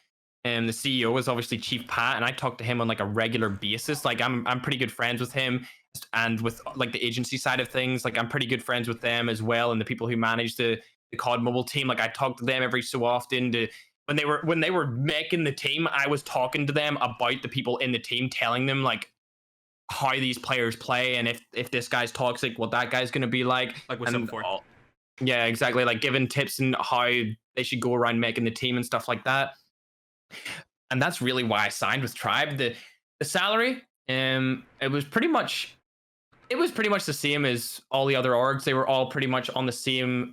and the CEO is obviously Chief Pat, and I talk to him on like a regular basis. Like, I'm pretty good friends with him, and with like the agency side of things, like I'm pretty good friends with them as well. And the people who manage the CoD Mobile team, like I talk to them every so often. When they were making the team, I was talking to them about the people in the team, telling them like how these players play, and if this guy's toxic, what that guy's going to be like. Like what's up for? Yeah, exactly. Like giving tips and how they should go around making the team and stuff like that. And that's really why I signed with Tribe. The salary It was pretty much the same as all the other orgs. They were all pretty much on the same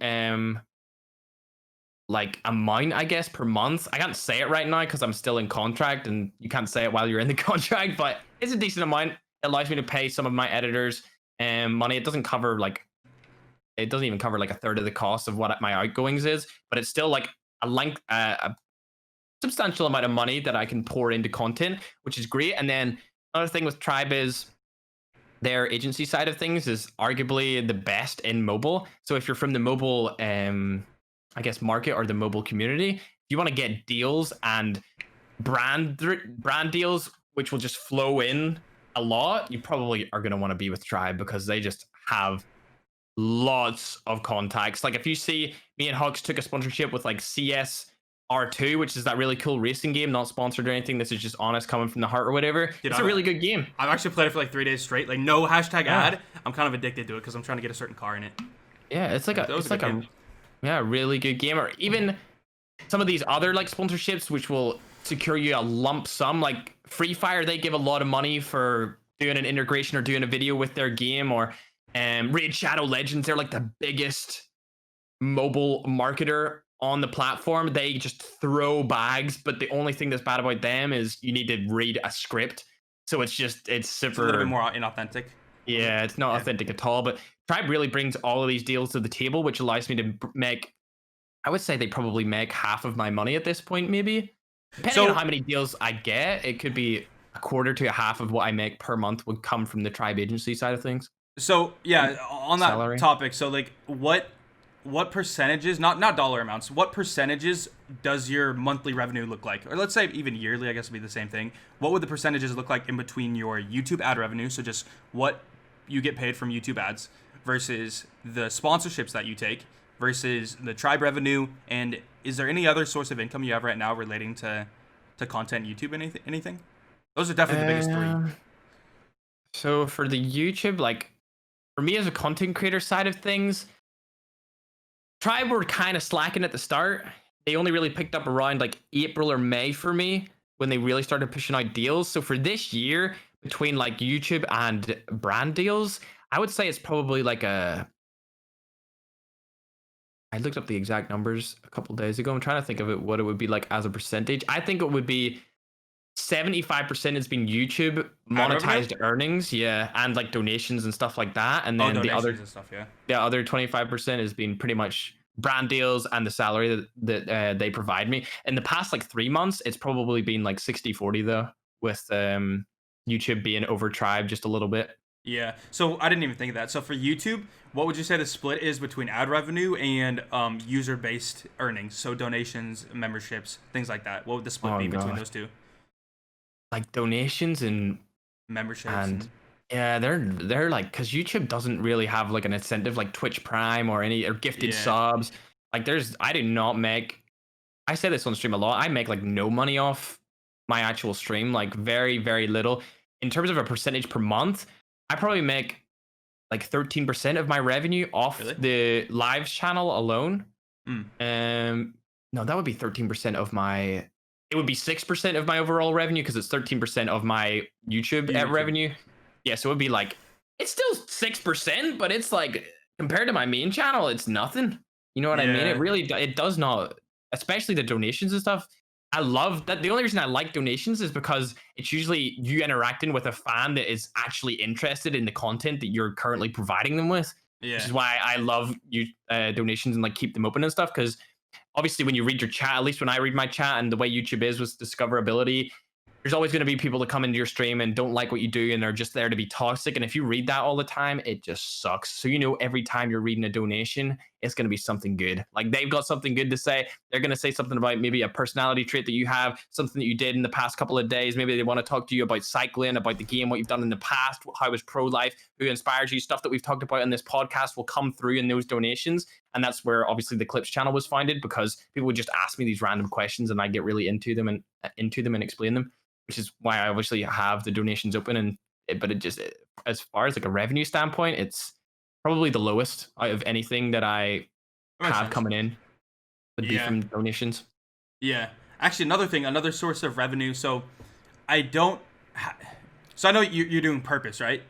like amount, I guess, per month. I can't say it right now because I'm still in contract, and you can't say it while you're in the contract, but it's a decent amount. It allows me to pay some of my editors money. It doesn't even cover like a third of the cost of what my outgoings is, but it's still like a substantial amount of money that I can pour into content, which is great. And then another thing with Tribe is their agency side of things is arguably the best in mobile. So if you're from the mobile I guess market or the mobile community, if you want to get deals and brand deals which will just flow in a lot, you probably are going to want to be with Tribe because they just have lots of contacts. Like if you see, me and Hawks took a sponsorship with like CSR2, which is that really cool racing game, not sponsored or anything. This is just honest, coming from the heart or whatever. Dude, it's a really good game. I've actually played it for like 3 days straight. Like no hashtag ad. I'm kind of addicted to it because I'm trying to get a certain car in it. Yeah, it's like a really good game. Or even some of these other like sponsorships which will secure you a lump sum. Like Free Fire, they give a lot of money for doing an integration or doing a video with their game. Or Raid Shadow Legends, they're like the biggest mobile marketer on the platform. They just throw bags, but the only thing that's bad about them is you need to read a script. So it's super... It's a little bit more inauthentic. Yeah, it's not authentic at all. But Tribe really brings all of these deals to the table, which allows me to make... I would say they probably make half of my money at this point, maybe. Depending on how many deals I get, it could be a quarter to a half of what I make per month would come from the Tribe agency side of things. So yeah, on that topic, so like what percentages, not dollar amounts, what percentages does your monthly revenue look like? Or let's say even yearly, I guess would be the same thing. What would the percentages look like in between your YouTube ad revenue, so just what you get paid from YouTube ads, versus the sponsorships that you take, versus the Tribe revenue? And is there any other source of income you have right now relating to content, YouTube, anything? Those are definitely the biggest three. So for the YouTube, like, for me as a content creator side of things, Tribe were kind of slacking at the start. They only really picked up around like April or May for me when they really started pushing out deals. So for this year, between like YouTube and brand deals, I would say it's probably like I looked up the exact numbers a couple days ago. I'm trying to think of what it would be like as a percentage. I think it would be 75% has been YouTube monetized earnings, and like donations and stuff like that, and then the other stuff, other 25% has been pretty much brand deals and the salary that they provide me. In the past like 3 months, it's probably been like 60-40 though, with YouTube being over Tribe just a little bit. Yeah, so I didn't even think of that. So for YouTube, what would you say the split is between ad revenue and user-based earnings? So donations, memberships, things like that. What would the split be between those two? Like donations and memberships and yeah, they're like, because YouTube doesn't really have like an incentive like Twitch Prime or gifted subs. Like I do not make, I say this on stream a lot, I make like no money off my actual stream, like very, very little. In terms of a percentage per month, I probably make like 13% of my revenue off the lives channel alone. No, that would be 13% of my... It would be 6% of my overall revenue because it's 13% of my YouTube revenue. Yeah, so it would be like, it's still 6%, but it's like, compared to my main channel, it's nothing. You know what I mean? It does not, especially the donations and stuff. I love that. The only reason I like donations is because it's usually you interacting with a fan that is actually interested in the content that you're currently providing them with. Which is why I love donations and like keep them open and stuff, because obviously when you read your chat, at least when I read my chat and the way YouTube is with discoverability, there's always going to be people that come into your stream and don't like what you do and they're just there to be toxic. And if you read that all the time, it just sucks. So you know, every time you're reading a donation, it's going to be something good. Like they've got something good to say. They're going to say something about maybe a personality trait that you have, something that you did in the past couple of days. Maybe they want to talk to you about cycling, about the game, what you've done in the past, how was pro-life, who inspires you. Stuff that we've talked about in this podcast will come through in those donations. And that's where obviously the Clips channel was founded, because people would just ask me these random questions and I get really into them and explain them, which is why I obviously have the donations open. But as far as like a revenue standpoint, it's probably the lowest out of anything that I have coming in would be from donations. Yeah. Actually, another source of revenue. So I don't So I know you're doing purpose, right?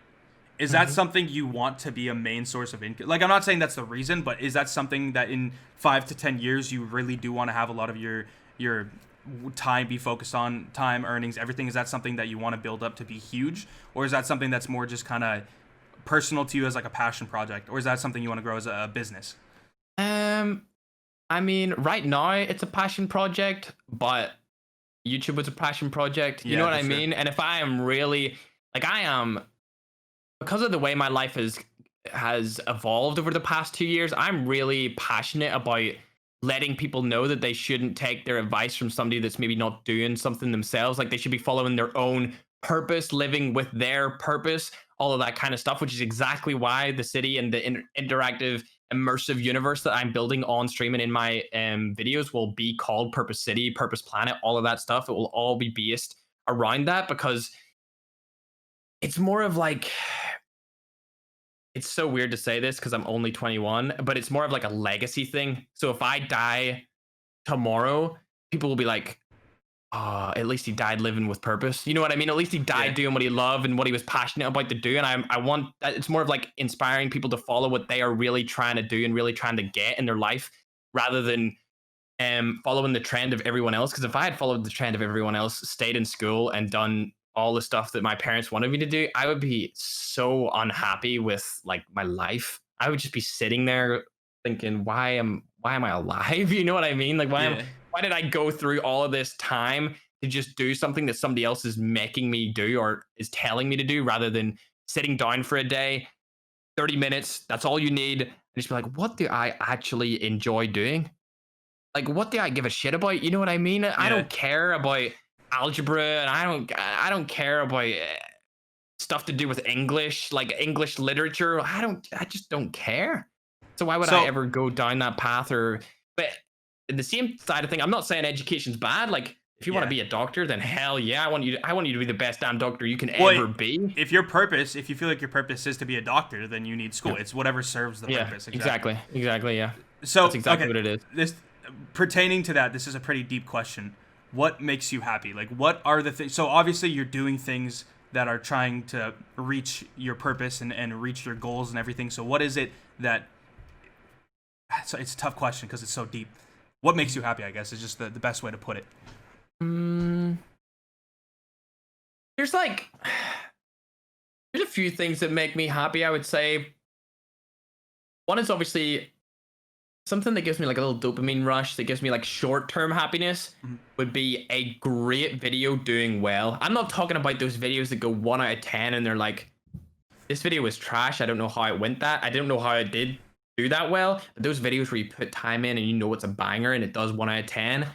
Is that something you want to be a main source of income? Like, I'm not saying that's the reason, but is that something that in 5 to 10 years you really do want to have a lot of your time be focused on, time, earnings, everything? Is that something that you want to build up to be huge, or is that something that's more just kind of personal to you as like a passion project, or is that something you want to grow as a business? I mean, right now it's a passion project, but YouTube was a passion project. You know what I mean? And if I am really like I am, because of the way my life has evolved over the past 2 years, I'm really passionate about letting people know that they shouldn't take their advice from somebody that's maybe not doing something themselves. Like they should be following their own purpose, living with their purpose, all of that kind of stuff, which is exactly why the city and the interactive immersive universe that I'm building on stream and in my videos will be called Purpose City, Purpose Planet, all of that stuff. It will all be based around that, because it's more of like, it's so weird to say this because I'm only 21, but it's more of like a legacy thing. So if I die tomorrow, people will be like, at least he died living with purpose. You know what I mean? At least he died doing what he loved and what he was passionate about to do. And I want that. It's more of like inspiring people to follow what they are really trying to do and really trying to get in their life, rather than following the trend of everyone else. Because if I had followed the trend of everyone else, stayed in school and done all the stuff that my parents wanted me to do, I would be so unhappy with like my life. I would just be sitting there thinking, why am I alive? You know what I mean? Like why did I go through all of this time to just do something that somebody else is making me do or is telling me to do, rather than sitting down for a day, 30 minutes, that's all you need, and just be like, what do I actually enjoy doing? Like, what do I give a shit about? You know what I mean? I don't care about algebra, and I don't care about stuff to do with English, like English literature. I just don't care. So why would I ever go down that path? But in the same side of thing, I'm not saying education's bad. Like, if you want to be a doctor, then hell yeah, I want you to be the best damn doctor you can ever be. If you feel like your purpose is to be a doctor, then you need school. It's whatever serves the purpose. Exactly. Yeah. So that's exactly what it is. This pertaining to that, this is a pretty deep question. What makes you happy? Like, what are the things? So obviously you're doing things that are trying to reach your purpose and reach your goals and everything. So what is it that? So it's a tough question because it's so deep. What makes you happy, I guess, is just the best way to put it. There's a few things that make me happy, I would say. One is obviously something that gives me like a little dopamine rush, that gives me like short-term happiness, would be a great video doing well. I'm not talking about those videos that go 1 out of 10 and they're like, this video was trash, I don't know how it went that. I don't know how it did do that well. But those videos where you put time in and you know it's a banger and it does 1 out of 10,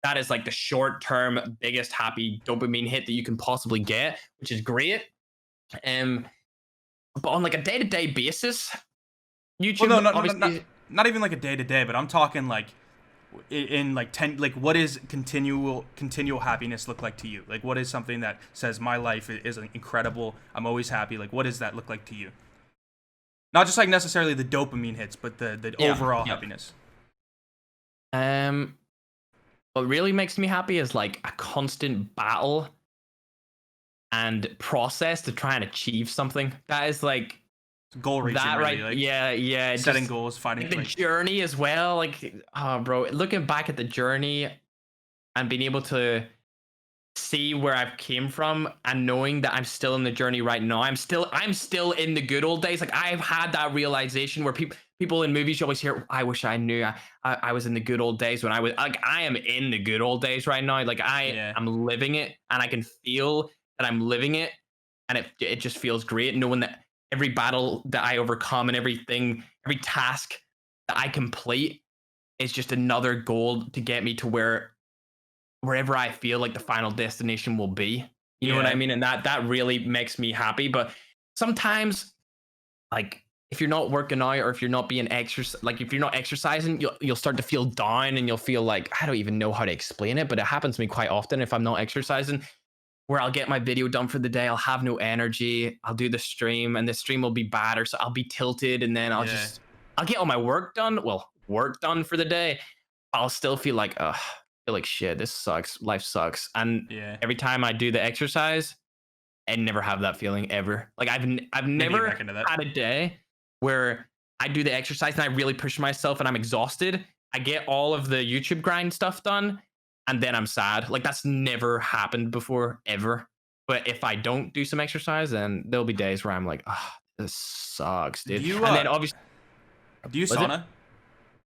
that is like the short-term biggest happy dopamine hit that you can possibly get, which is great. But on like a day-to-day basis, YouTube, well, not even like a day-to-day, but I'm talking like in like 10, like what is continual happiness look like to you? Like, what is something that says my life is incredible, I'm always happy? Like, what does that look like to you? Not just like necessarily the dopamine hits, but the overall happiness. What really makes me happy is like a constant battle and process to try and achieve something. That is like goal reaching, that, really, right? like Yeah. Setting goals, fighting like the journey as well. Like, oh, bro, looking back at the journey and being able to see where I've came from and knowing that I'm still in the journey right now. I'm still in the good old days. Like, I've had that realization where people in movies, you always hear, I wish I knew I was in the good old days when I was like, I am in the good old days right now. Like, I'm living it, and I can feel that I'm living it, and it just feels great knowing that every battle that I overcome and every task that I complete is just another goal to get me to wherever I feel like the final destination will be. You know what I mean? And that really makes me happy. But sometimes, like, if you're not working out or if you're not being if you're not exercising, you'll start to feel down, and you'll feel like, I don't even know how to explain it, but it happens to me quite often if I'm not exercising, where I'll get my video done for the day, I'll have no energy, I'll do the stream, and the stream will be bad, or so I'll be tilted, and then I'll get all my work done for the day. I'll still feel like, feel like shit, this sucks, life sucks. And every time I do the exercise, and never have that feeling ever. Like I've Maybe never back into that. had a day where I do the exercise and I really push myself and I'm exhausted. I get all of the YouTube grind stuff done and then I'm sad. Like that's never happened before ever. But if I don't do some exercise, then there'll be days where I'm like, ah, this sucks, Do dude. you And then obviously, do you sauna?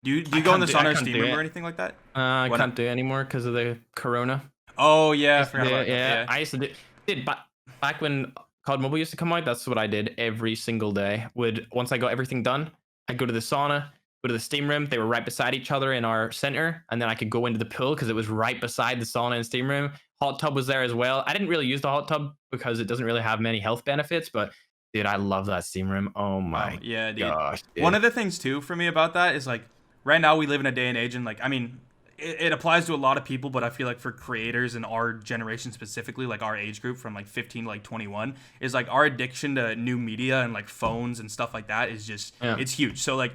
Do you I go in the can't sauna or do steam room it. or anything like that? I When- can't do it anymore because of the corona. Oh yeah, I Used to forgot do about it, that. yeah, Yeah. I used to do did back when CoD Mobile used to come out. That's what I did every single day. Would once I got everything done, I'd go to the sauna, go to the steam room. They were right beside each other in our center, and then I could go into the pool because it was right beside the sauna and steam room. Hot tub was there as well. I didn't really use the hot tub because it doesn't really have many health benefits, but dude, I love that steam room. Oh my Yeah, dude. gosh, dude. One of the things too for me about that is like right now we live in a day and age, and like I mean, it applies to a lot of people, but I feel like for creators in our generation specifically, like our age group from like 15 to like 21, is like our addiction to new media and like phones and stuff like that is just it's huge. So like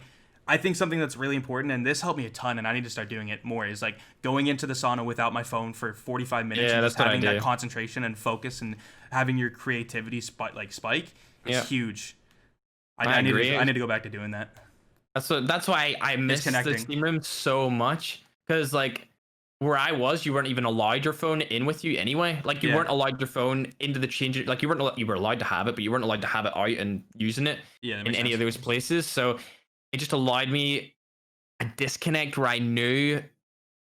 I think something that's really important, and this helped me a ton, and I need to start doing it more, is like going into the sauna without my phone for 45 minutes and just having that concentration and focus and having your creativity spike. It's huge. I need to go back to doing that. That's why I miss the steam room so much, because like where I was, you weren't even allowed your phone in with you anyway. Like you weren't allowed your phone into the change. Like you were allowed to have it, but you weren't allowed to have it out and using it in any of those places. So it just allowed me a disconnect where I knew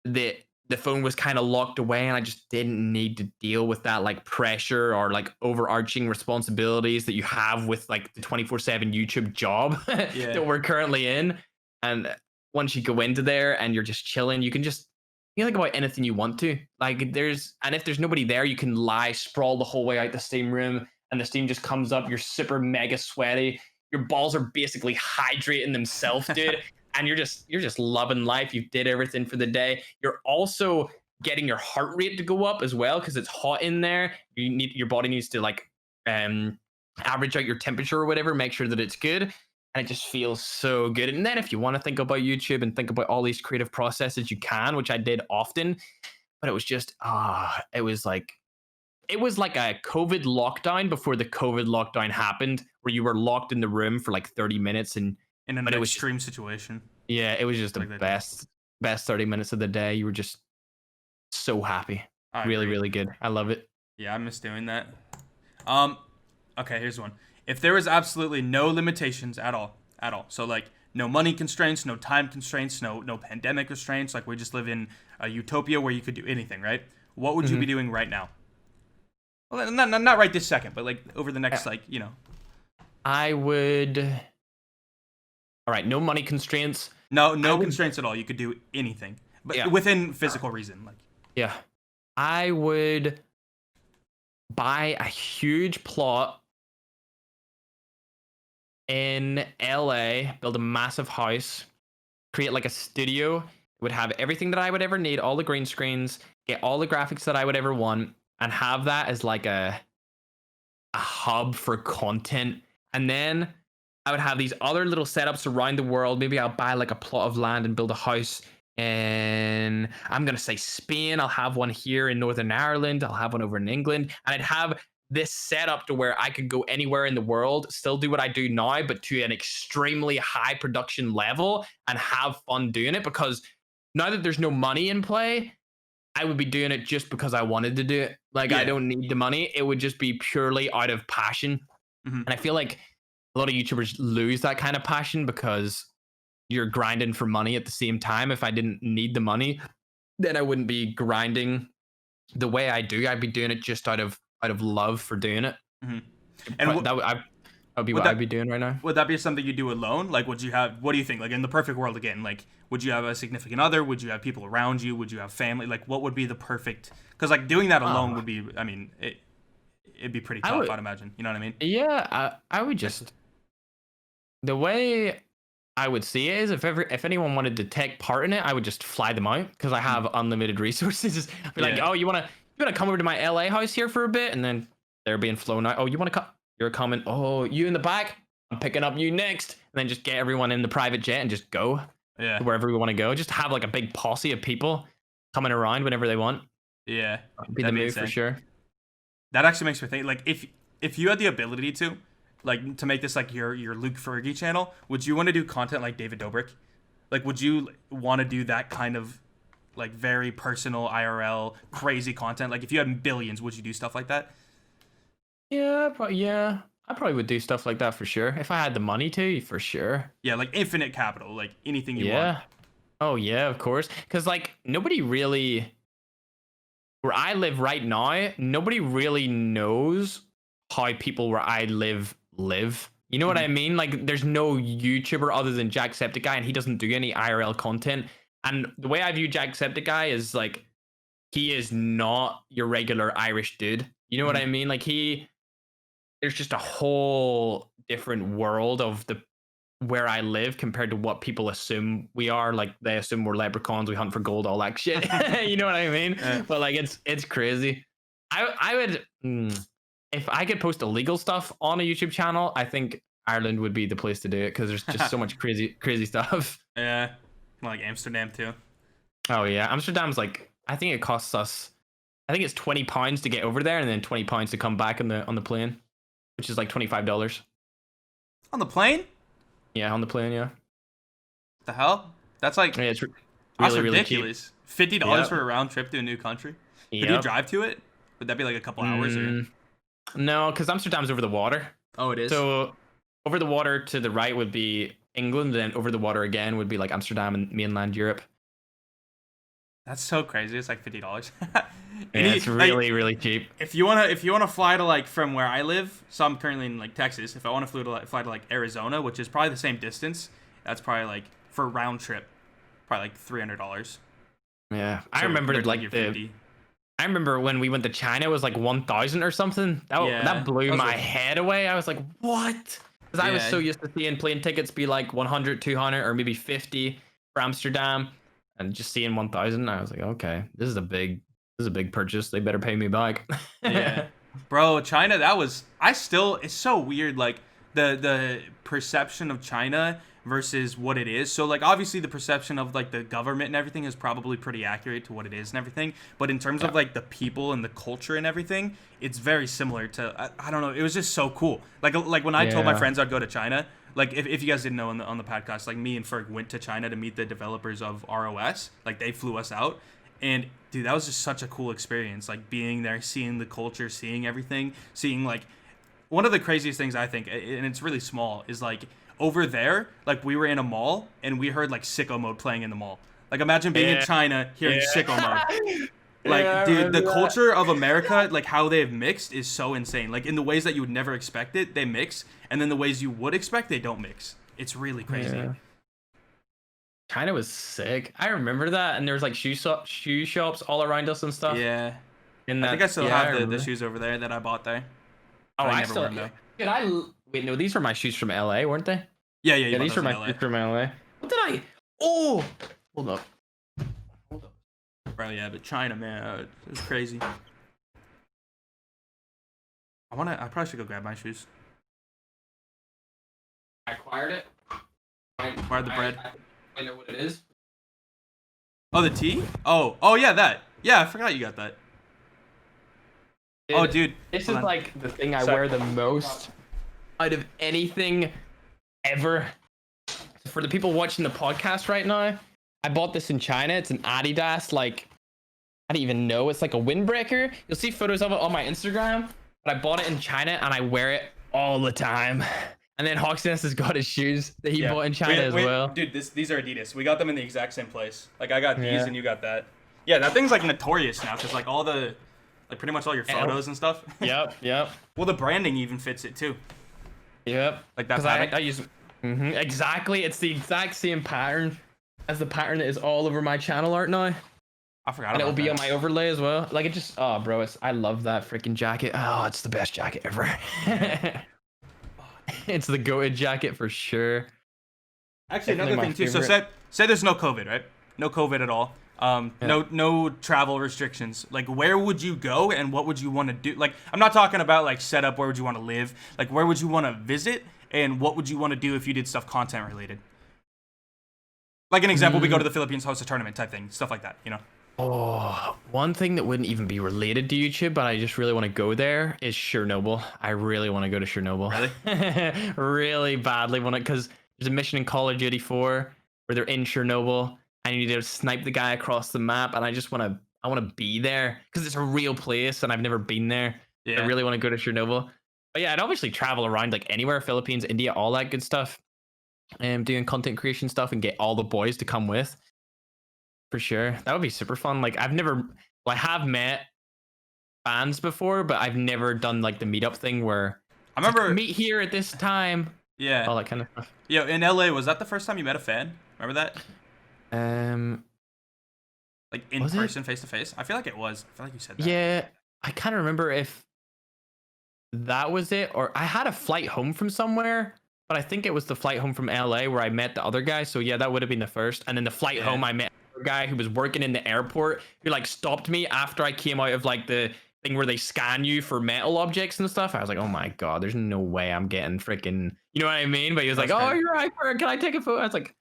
that the phone was kind of locked away and I just didn't need to deal with that like pressure or like overarching responsibilities that you have with like the 24/7 YouTube job that we're currently in. And once you go into there and you're just chilling, you can think about anything you want to. Like if there's nobody there, you can lie sprawl the whole way out the steam room and the steam just comes up. You're super mega sweaty. Your balls are basically hydrating themselves, dude. And you're just loving life. You did everything for the day. You're also getting your heart rate to go up as well because it's hot in there. Your body needs to like average out your temperature or whatever, make sure that it's good. And it just feels so good. And then if you want to think about YouTube and think about all these creative processes, you can, which I did often. But it was just it was like a COVID lockdown before the COVID lockdown happened, where you were locked in the room for like 30 minutes and in an extreme situation. Yeah, it was just the best 30 minutes of the day. You were just so happy. Really good. I love it. Yeah, I miss doing that. Okay, here's one. If there was absolutely no limitations at all, so like no money constraints, no time constraints, no pandemic restraints, like we just live in a utopia where you could do anything, right? What would you be doing right now? Well, not right this second, but like over the next I would. All right, no money constraints. No constraints at all. You could do anything, but within physical reason. Like I would buy a huge plot in LA, build a massive house, create like a studio. It would have everything that I would ever need, all the green screens, get all the graphics that I would ever want, and have that as like a hub for content. And then I would have these other little setups around the world. Maybe I'll buy like a plot of land and build a house in, I'm going to say Spain. I'll have one here in Northern Ireland. I'll have one over in England. And I'd have this setup to where I could go anywhere in the world, still do what I do now, but to an extremely high production level and have fun doing it. Because now that there's no money in play, I would be doing it just because I wanted to do it. Like I don't need the money. It would just be purely out of passion. And I feel like a lot of YouTubers lose that kind of passion because you're grinding for money at the same time. If I didn't need the money, then I wouldn't be grinding the way I do. I'd be doing it just out of love for doing it. And that would be what I'd be doing right now. Would that be something you do alone? Like, what do you think? Like in the perfect world again, like would you have a significant other? Would you have people around you? Would you have family? Like what would be the perfect, because like doing that alone would be, I mean, it'd be pretty tough, I'd imagine. You know what I mean? Yeah, I would just, the way I would see it is if anyone wanted to take part in it, I would just fly them out because I have unlimited resources. I'd be like, oh, you wanna come over to my LA house here for a bit, and then they're being flown out. Oh, you wanna come? You're coming. Oh, you in the back? I'm picking up you next, and then just get everyone in the private jet and just go wherever we want to go. Just have like a big posse of people coming around whenever they want. Yeah, be the move for sure. That actually makes me think. Like if if you had the ability to, like, to make this like your Luke Fergie channel, would you want to do content like David Dobrik? Like, would you want to do that kind of like very personal IRL crazy content? Like, if you had billions, would you do stuff like that? Yeah, yeah. I probably would do stuff like that for sure. If I had the money to, for sure. Yeah, like infinite capital, like anything you want. Oh yeah, of course. Because like nobody really, where I live right now, nobody really knows how people where I live. You know what I mean? Like there's no YouTuber other than Jacksepticeye, and he doesn't do any IRL content. And the way I view Jacksepticeye is like he is not your regular Irish dude. You know what I mean? Like there's just a whole different world of the where I live compared to what people assume we are. Like they assume we're leprechauns, we hunt for gold, all that shit. You know what I mean? But like it's crazy. I would if I could post illegal stuff on a YouTube channel, I think Ireland would be the place to do it because there's just so much crazy stuff. Yeah, like Amsterdam too. Oh yeah, Amsterdam's like I think it costs us. I think it's £20 to get over there, and then £20 to come back on the plane, which is like $25. On the plane? Yeah, on the plane. Yeah. The hell? That's like it's that's really ridiculous. $50 for a round trip to a new country. Could you drive to it? Would that be like a couple hours? Or? No, because Amsterdam's over the water. Oh, it is. So over the water to the right would be England, and then over the water again would be like Amsterdam and mainland Europe. That's so crazy. It's like $50. It's really cheap. If you wanna fly to like from where I live, so I'm currently in like Texas. If I want to fly to like Arizona, which is probably the same distance, that's probably like for a round trip, probably like $300. Yeah, so I remember like I remember when we went to China, it was like 1,000 or something. That blew my head away. I was like, what? Because I was so used to seeing plane tickets be like 100, 200, or maybe 50 for Amsterdam, and just seeing 1,000, I was like, okay, this is a big purchase. They better pay me back. Yeah, bro, China. It's so weird. Like the perception of China versus what it is. So like obviously the perception of like the government and everything is probably pretty accurate to what it is and everything, but in terms of like the people and the culture and everything, it's very similar to I don't know, it was just so cool. Like when I told my friends I'd go to China, like if you guys didn't know on the podcast, like me and Ferg went to China to meet the developers of ROS. Like they flew us out, and dude, that was just such a cool experience, like being there, seeing the culture, seeing everything, seeing like one of the craziest things I think, and it's really small, is like over there, like we were in a mall and we heard like sicko mode playing in the mall. Like imagine being in China hearing sicko mode. Like dude, the culture of America, like how they have mixed is so insane. Like in the ways that you would never expect it, they mix, and then the ways you would expect, they don't mix. It's really crazy. Yeah. China was sick. I remember that, and there was like shoe shops all around us and stuff. Yeah. I think I still have the shoes over there that I bought there. Oh, I never wear them though. Wait, no, these were my shoes from LA, weren't they? Yeah, these were my shoes from LA. What did I? Oh, hold up. Bro, yeah, but China, man, it was crazy. I probably should go grab my shoes. I acquired it. Acquired the bread. I know what it is. Oh, the tea? Oh, yeah, that. Yeah, I forgot you got that. Dude. This is like the thing I wear the most out of anything ever. For the people watching the podcast right now, I bought this in China. It's an Adidas, like, I don't even know. It's like a windbreaker. You'll see photos of it on my Instagram. But I bought it in China and I wear it all the time. And then HawksNest has got his shoes that he bought in China as well. Dude, these are Adidas. We got them in the exact same place. Like, I got these and you got that. Yeah, that thing's like notorious now because like all the, like pretty much all your photos and stuff. Yep. Well, the branding even fits it too. Yep. Like that pattern. I use exactly. It's the exact same pattern as the pattern that is all over my channel art now. I forgot. And it'll be on my overlay as well. Like it just, oh, bro, I love that freaking jacket. Oh, it's the best jacket ever. It's the goated jacket for sure. Actually, another thing too. So say there's no COVID, right? No COVID at all. No travel restrictions. Like, where would you go and what would you want to do? Like, I'm not talking about like setup. Where would you want to live? Like, where would you want to visit and what would you want to do if you did stuff content related? Like an example, we go to the Philippines, host a tournament type thing, stuff like that. You know. Oh, one thing that wouldn't even be related to YouTube, but I just really want to go there is Chernobyl. I really want to go to Chernobyl. Really? Really badly want it because there's a mission in Call of Duty 4 where they're in Chernobyl and you need to snipe the guy across the map, and I want to be there because it's a real place and I've never been there. I Yeah. really want to go to Chernobyl. But yeah, I'd obviously travel around like anywhere, Philippines, India, all that good stuff, and doing content creation stuff and get all the boys to come with. For sure. That would be super fun. Like I have met fans before, but I've never done like the meetup thing where I remember meet here at this time. Yeah. All that kind of stuff. Yeah, in LA, was that the first time you met a fan? Remember that? Like in person, face to face? I feel like it was. I feel like you said that. Yeah. I kind of remember if that was it, or I had a flight home from somewhere, but I think it was the flight home from LA where I met the other guy. So yeah, that would have been the first. And then the flight home, I met a guy who was working in the airport who like stopped me after I came out of like the thing where they scan you for metal objects and stuff. I was like, oh my god, there's no way I'm getting freaking, you know what I mean? But he was like, oh, you're iFerg, can I take a photo? I was like,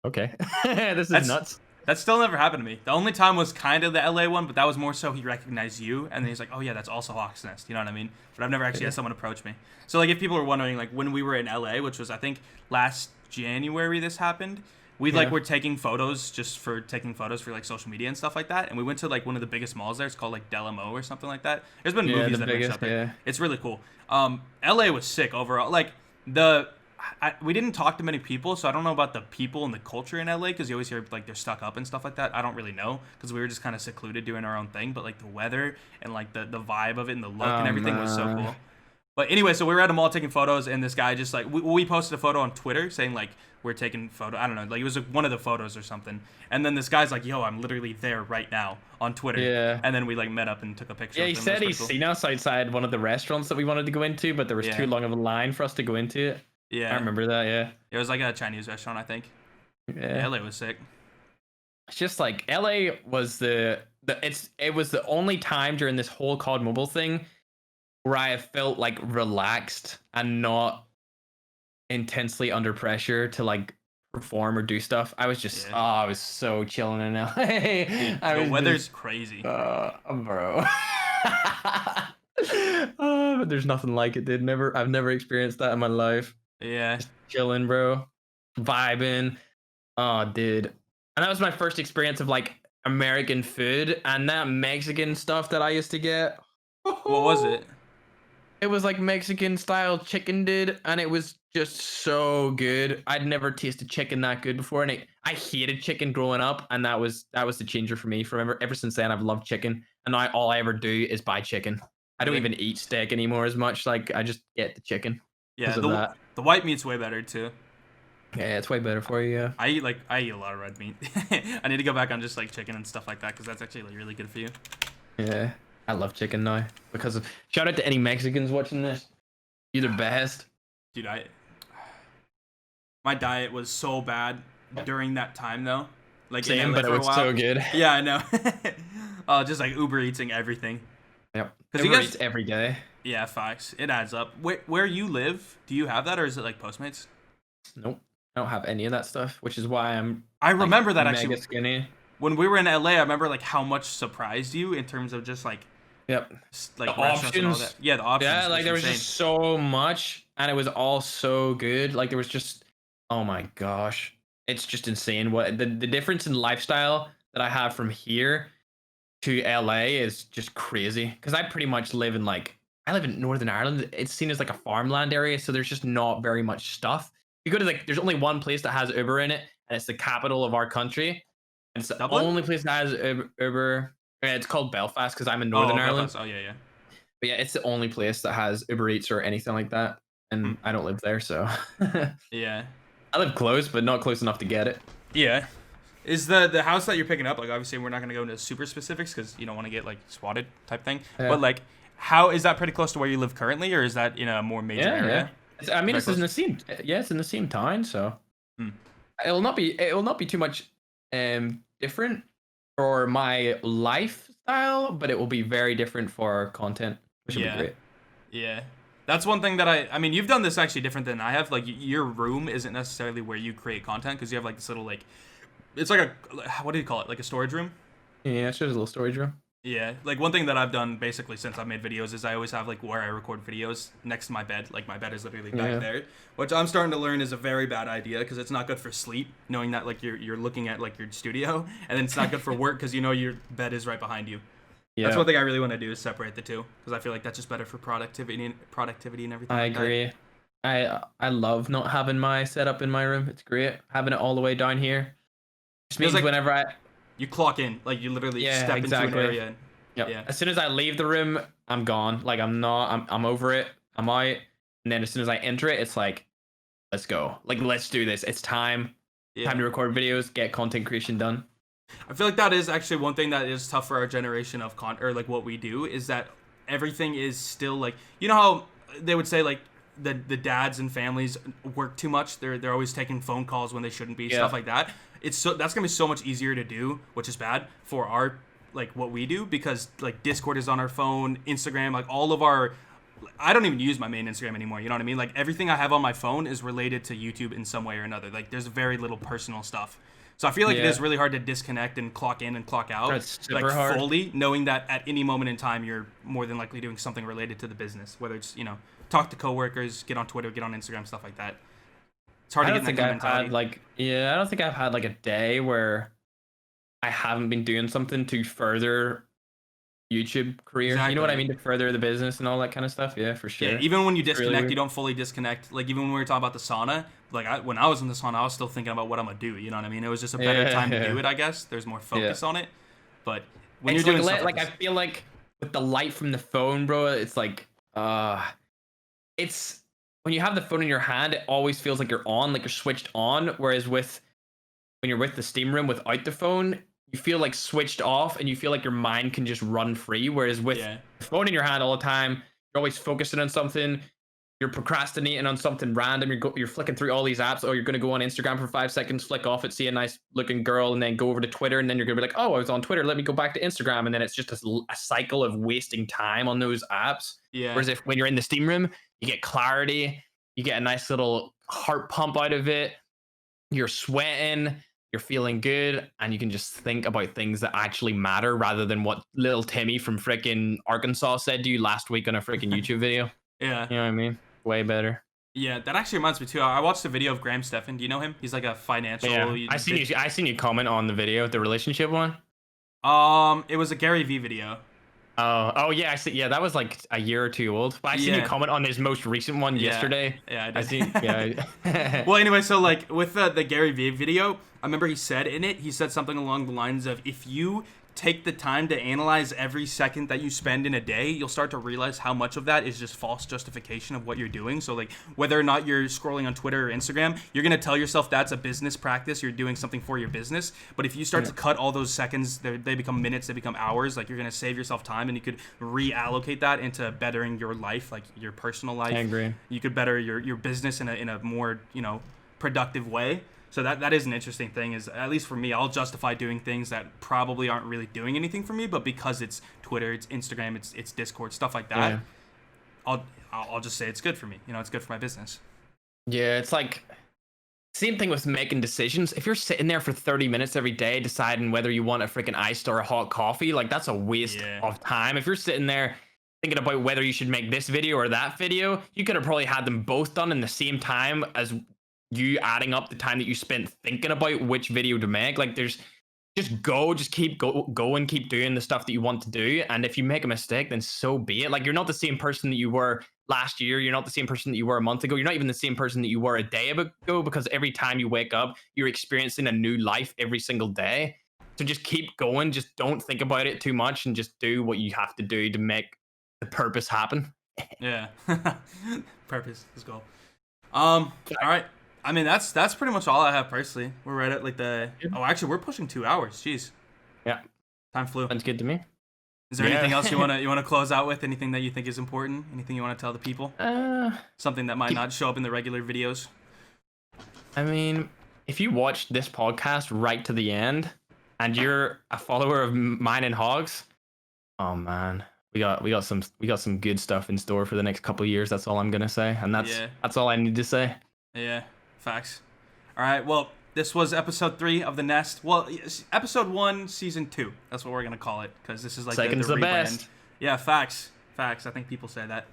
okay. This is nuts. That still never happened to me. The only time was kind of the LA one, but that was more so he recognized you, and then he's like, oh yeah, that's also HawksNest, you know what I mean? But I've never actually had someone approach me. So like if people were wondering, like when we were in LA, which was I think last January this happened, we like were taking photos just for taking photos for like social media and stuff like that, and we went to like one of the biggest malls there. It's called like Delamo or something like that. There's been movies that have been shot there. It's really cool. LA was sick overall. Like we didn't talk to many people, so I don't know about the people and the culture in LA because you always hear like they're stuck up and stuff like that. I don't really know because we were just kind of secluded doing our own thing, but like the weather and like the vibe of it and the look and everything was so cool. But anyway, so we were at a mall taking photos, and this guy just like we posted a photo on Twitter saying like we're taking photo. I don't know, like it was one of the photos or something. And then this guy's like, "Yo, I'm literally there right now on Twitter." Yeah. And then we like met up and took a picture. Yeah, he said he's seen us outside one of the restaurants that we wanted to go into, but there was too long of a line for us to go into it. Yeah, I remember that. Yeah, it was like a Chinese restaurant, I think. Yeah, LA was sick. It's just like LA was it was the only time during this whole CoD Mobile thing where I have felt like relaxed and not intensely under pressure to like perform or do stuff. I was just I was so chilling in LA. Dude, the weather's crazy. Bro. But there's nothing like it, dude. I've never experienced that in my life. Yeah. Just chilling, bro. Vibing. Oh, dude. And that was my first experience of like American food and that Mexican stuff that I used to get. What was it? It was like Mexican style chicken, dude, and it was just so good. I'd never tasted chicken that good before, and I hated chicken growing up, and that was the changer for me. Ever since then, I've loved chicken, and now all I ever do is buy chicken. I don't even eat steak anymore as much. Like I just get the chicken. Yeah, the white meat's way better too. Yeah, it's way better for you. Yeah. I eat a lot of red meat. I need to go back on just like chicken and stuff like that because that's actually like really good for you. Yeah, I love chicken now because of. Shout out to any Mexicans watching this. You're the best. Dude, my diet was so bad during that time though. Like same, but it was so good. Yeah, I know. Just like Uber eating everything. Yep. Because Uber eats every day. Yeah, facts. It adds up. Where you live, do you have that or is it like Postmates? Nope. I don't have any of that stuff, which is why I remember that actually. Mega skinny. When we were in LA, I remember like how much surprised you in terms of just like like the options and all that. Yeah, the options. Yeah, like there was just so much and it was all so good. Like there was just oh my gosh. It's just insane what the difference in lifestyle that I have from here to LA is just crazy. Because I pretty much live in Northern Ireland. It's seen as like a farmland area, so there's just not very much stuff. You go to there's only one place that has Uber in it, and it's the capital of our country. And it's the only place that has Uber. It's called Belfast because I'm in Northern Ireland. Oh yeah. But yeah, it's the only place that has Uber Eats or anything like that, and I don't live there, so. Yeah. I live close, but not close enough to get it. Yeah. Is the house that you're picking up, like obviously we're not gonna go into super specifics because you don't want to get like swatted type thing. Yeah. But like, how is that pretty close to where you live currently, or is that in a more major area? I mean, it's in the same. Yeah, it's in the same town, so it will not be too much different for my lifestyle, but it will be very different for our content, which will be great. Yeah, that's one thing that I mean, you've done this actually different than I have. Like your room isn't necessarily where you create content because you have like this little like, it's like a what do you call it? Like a storage room. Yeah, it's just a little storage room. Yeah, like one thing that I've done basically since I've made videos is I always have like where I record videos next to my bed. Like my bed is literally back there, which I'm starting to learn is a very bad idea because it's not good for sleep. Knowing that like you're looking at like your studio, and then it's not good for work because you know your bed is right behind you. Yeah. That's one thing I really want to do is separate the two because I feel like that's just better for productivity and everything. I agree. I love not having my setup in my room. It's great having it all the way down here. Just means like, whenever you clock in, like you literally step into an area. Yeah. As soon as I leave the room, I'm gone. Like I'm over it. I'm out. And then as soon as I enter it, it's like, let's go. Like let's do this. It's time. Time to record videos, get content creation done. I feel like that is actually one thing that is tough for our generation of or like what we do is that everything is still like, you know how they would say like the dads and families work too much. They're always taking phone calls when they shouldn't be, stuff like that. That's gonna be so much easier to do, which is bad for our like what we do because like Discord is on our phone, Instagram, like all of our. I don't even use my main Instagram anymore. You know what I mean? Like everything I have on my phone is related to YouTube in some way or another. Like there's very little personal stuff. So I feel like it is really hard to disconnect and clock in and clock out like fully, knowing that at any moment in time you're more than likely doing something related to the business, whether it's talk to coworkers, get on Twitter, get on Instagram, stuff like that. It's hard to get in that mentality. I don't think I've had like a day where I haven't been doing something to further YouTube career. Exactly. You know what I mean? To further the business and all that kind of stuff. Yeah, for sure. Yeah, even when you disconnect, you don't fully disconnect. Like even when we were talking about the sauna, like when I was in the sauna, I was still thinking about what I'm gonna do. You know what I mean? It was just a better time to do it, I guess. There's more focus on it. But when you're doing stuff I feel like with the light from the phone, bro, it's like it's when you have the phone in your hand, it always feels like you're on, like you're switched on. Whereas when you're with the steam room without the phone, you feel like switched off and you feel like your mind can just run free. Whereas with the phone in your hand all the time, you're always focusing on something. You're procrastinating on something random. You're flicking through all these apps. Oh, you're going to go on Instagram for 5 seconds, flick off it, see a nice looking girl, and then go over to Twitter. And then you're going to be like, oh, I was on Twitter. Let me go back to Instagram. And then it's just a cycle of wasting time on those apps. Yeah. Whereas when you're in the steam room, you get clarity. You get a nice little heart pump out of it. You're sweating. You're feeling good, and you can just think about things that actually matter rather than what little Timmy from freaking Arkansas said to you last week on a freaking YouTube video. Yeah. You know what I mean? Way better. Yeah, that actually reminds me too. I watched a video of Graham Stephan. Do you know him? He's like a financial. Yeah. I seen you comment on the video, the relationship one. It was a Gary Vee video. Oh yeah, I see. Yeah, that was like a year or two old. But I seen you comment on his most recent one yesterday. Yeah, I did. Well, anyway, so like with the Gary Vee video, I remember he said something along the lines of, if you take the time to analyze every second that you spend in a day, you'll start to realize how much of that is just false justification of what you're doing. So like whether or not you're scrolling on Twitter or Instagram, you're going to tell yourself that's a business practice. You're doing something for your business. But if you start to cut all those seconds, they become minutes, they become hours. Like you're going to save yourself time, and you could reallocate that into bettering your life, like your personal life. I agree. You could better your business in a more, productive way. So that is an interesting thing, is at least for me, I'll justify doing things that probably aren't really doing anything for me, but because it's Twitter, it's Instagram, it's Discord, stuff like that, I'll just say it's good for me. It's good for my business. Yeah, it's like same thing with making decisions. If you're sitting there for 30 minutes every day deciding whether you want a freaking iced or a hot coffee, like that's a waste of time. If you're sitting there thinking about whether you should make this video or that video, you could have probably had them both done in the same time as you adding up the time that you spent thinking about which video to make. Like just keep going, keep doing the stuff that you want to do. And if you make a mistake, then so be it. Like you're not the same person that you were last year. You're not the same person that you were a month ago. You're not even the same person that you were a day ago, because every time you wake up, you're experiencing a new life every single day. So just keep going. Just don't think about it too much, and just do what you have to do to make the purpose happen. Yeah. Purpose is goal. All right. I mean, that's pretty much all I have personally. We're right at like actually we're pushing 2 hours. Jeez. Yeah. Time flew. That's good to me. Is there anything else you wanna close out with? Anything that you think is important? Anything you want to tell the people? Something that might not show up in the regular videos. I mean, if you watch this podcast right to the end and you're a follower of mine and Hogs, oh man, we got some good stuff in store for the next couple of years. That's all I'm gonna say, and that's all I need to say. Yeah. Facts. All right. Well, This was episode 3 of TheNest. Well, episode 1, season 2. That's what we're gonna call it, because this is like Second's the rebrand. best. Yeah, facts. I think people say that.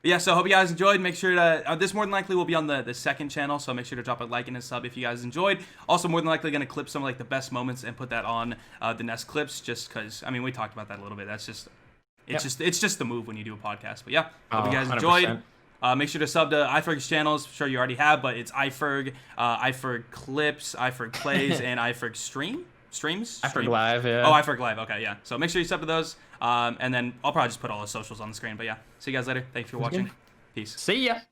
But yeah, so hope you guys enjoyed. Make sure to this more than likely will be on the second channel, so make sure to drop a like and a sub if you guys enjoyed. Also, more than likely gonna clip some of like the best moments and put that on the Nest clips, just because I mean we talked about that a little bit. That's just it's just the move when you do a podcast. But yeah, hope you guys 100%. enjoyed. Make sure to sub to iFerg's channels. I'm sure you already have, but it's iFerg, iFerg Clips, iFerg Plays, and iFerg Streams. iFerg Live, yeah. Oh, iFerg Live. Okay, yeah. So make sure you sub to those. And then I'll probably just put all the socials on the screen. But yeah, see you guys later. Thanks for watching. Peace. See ya.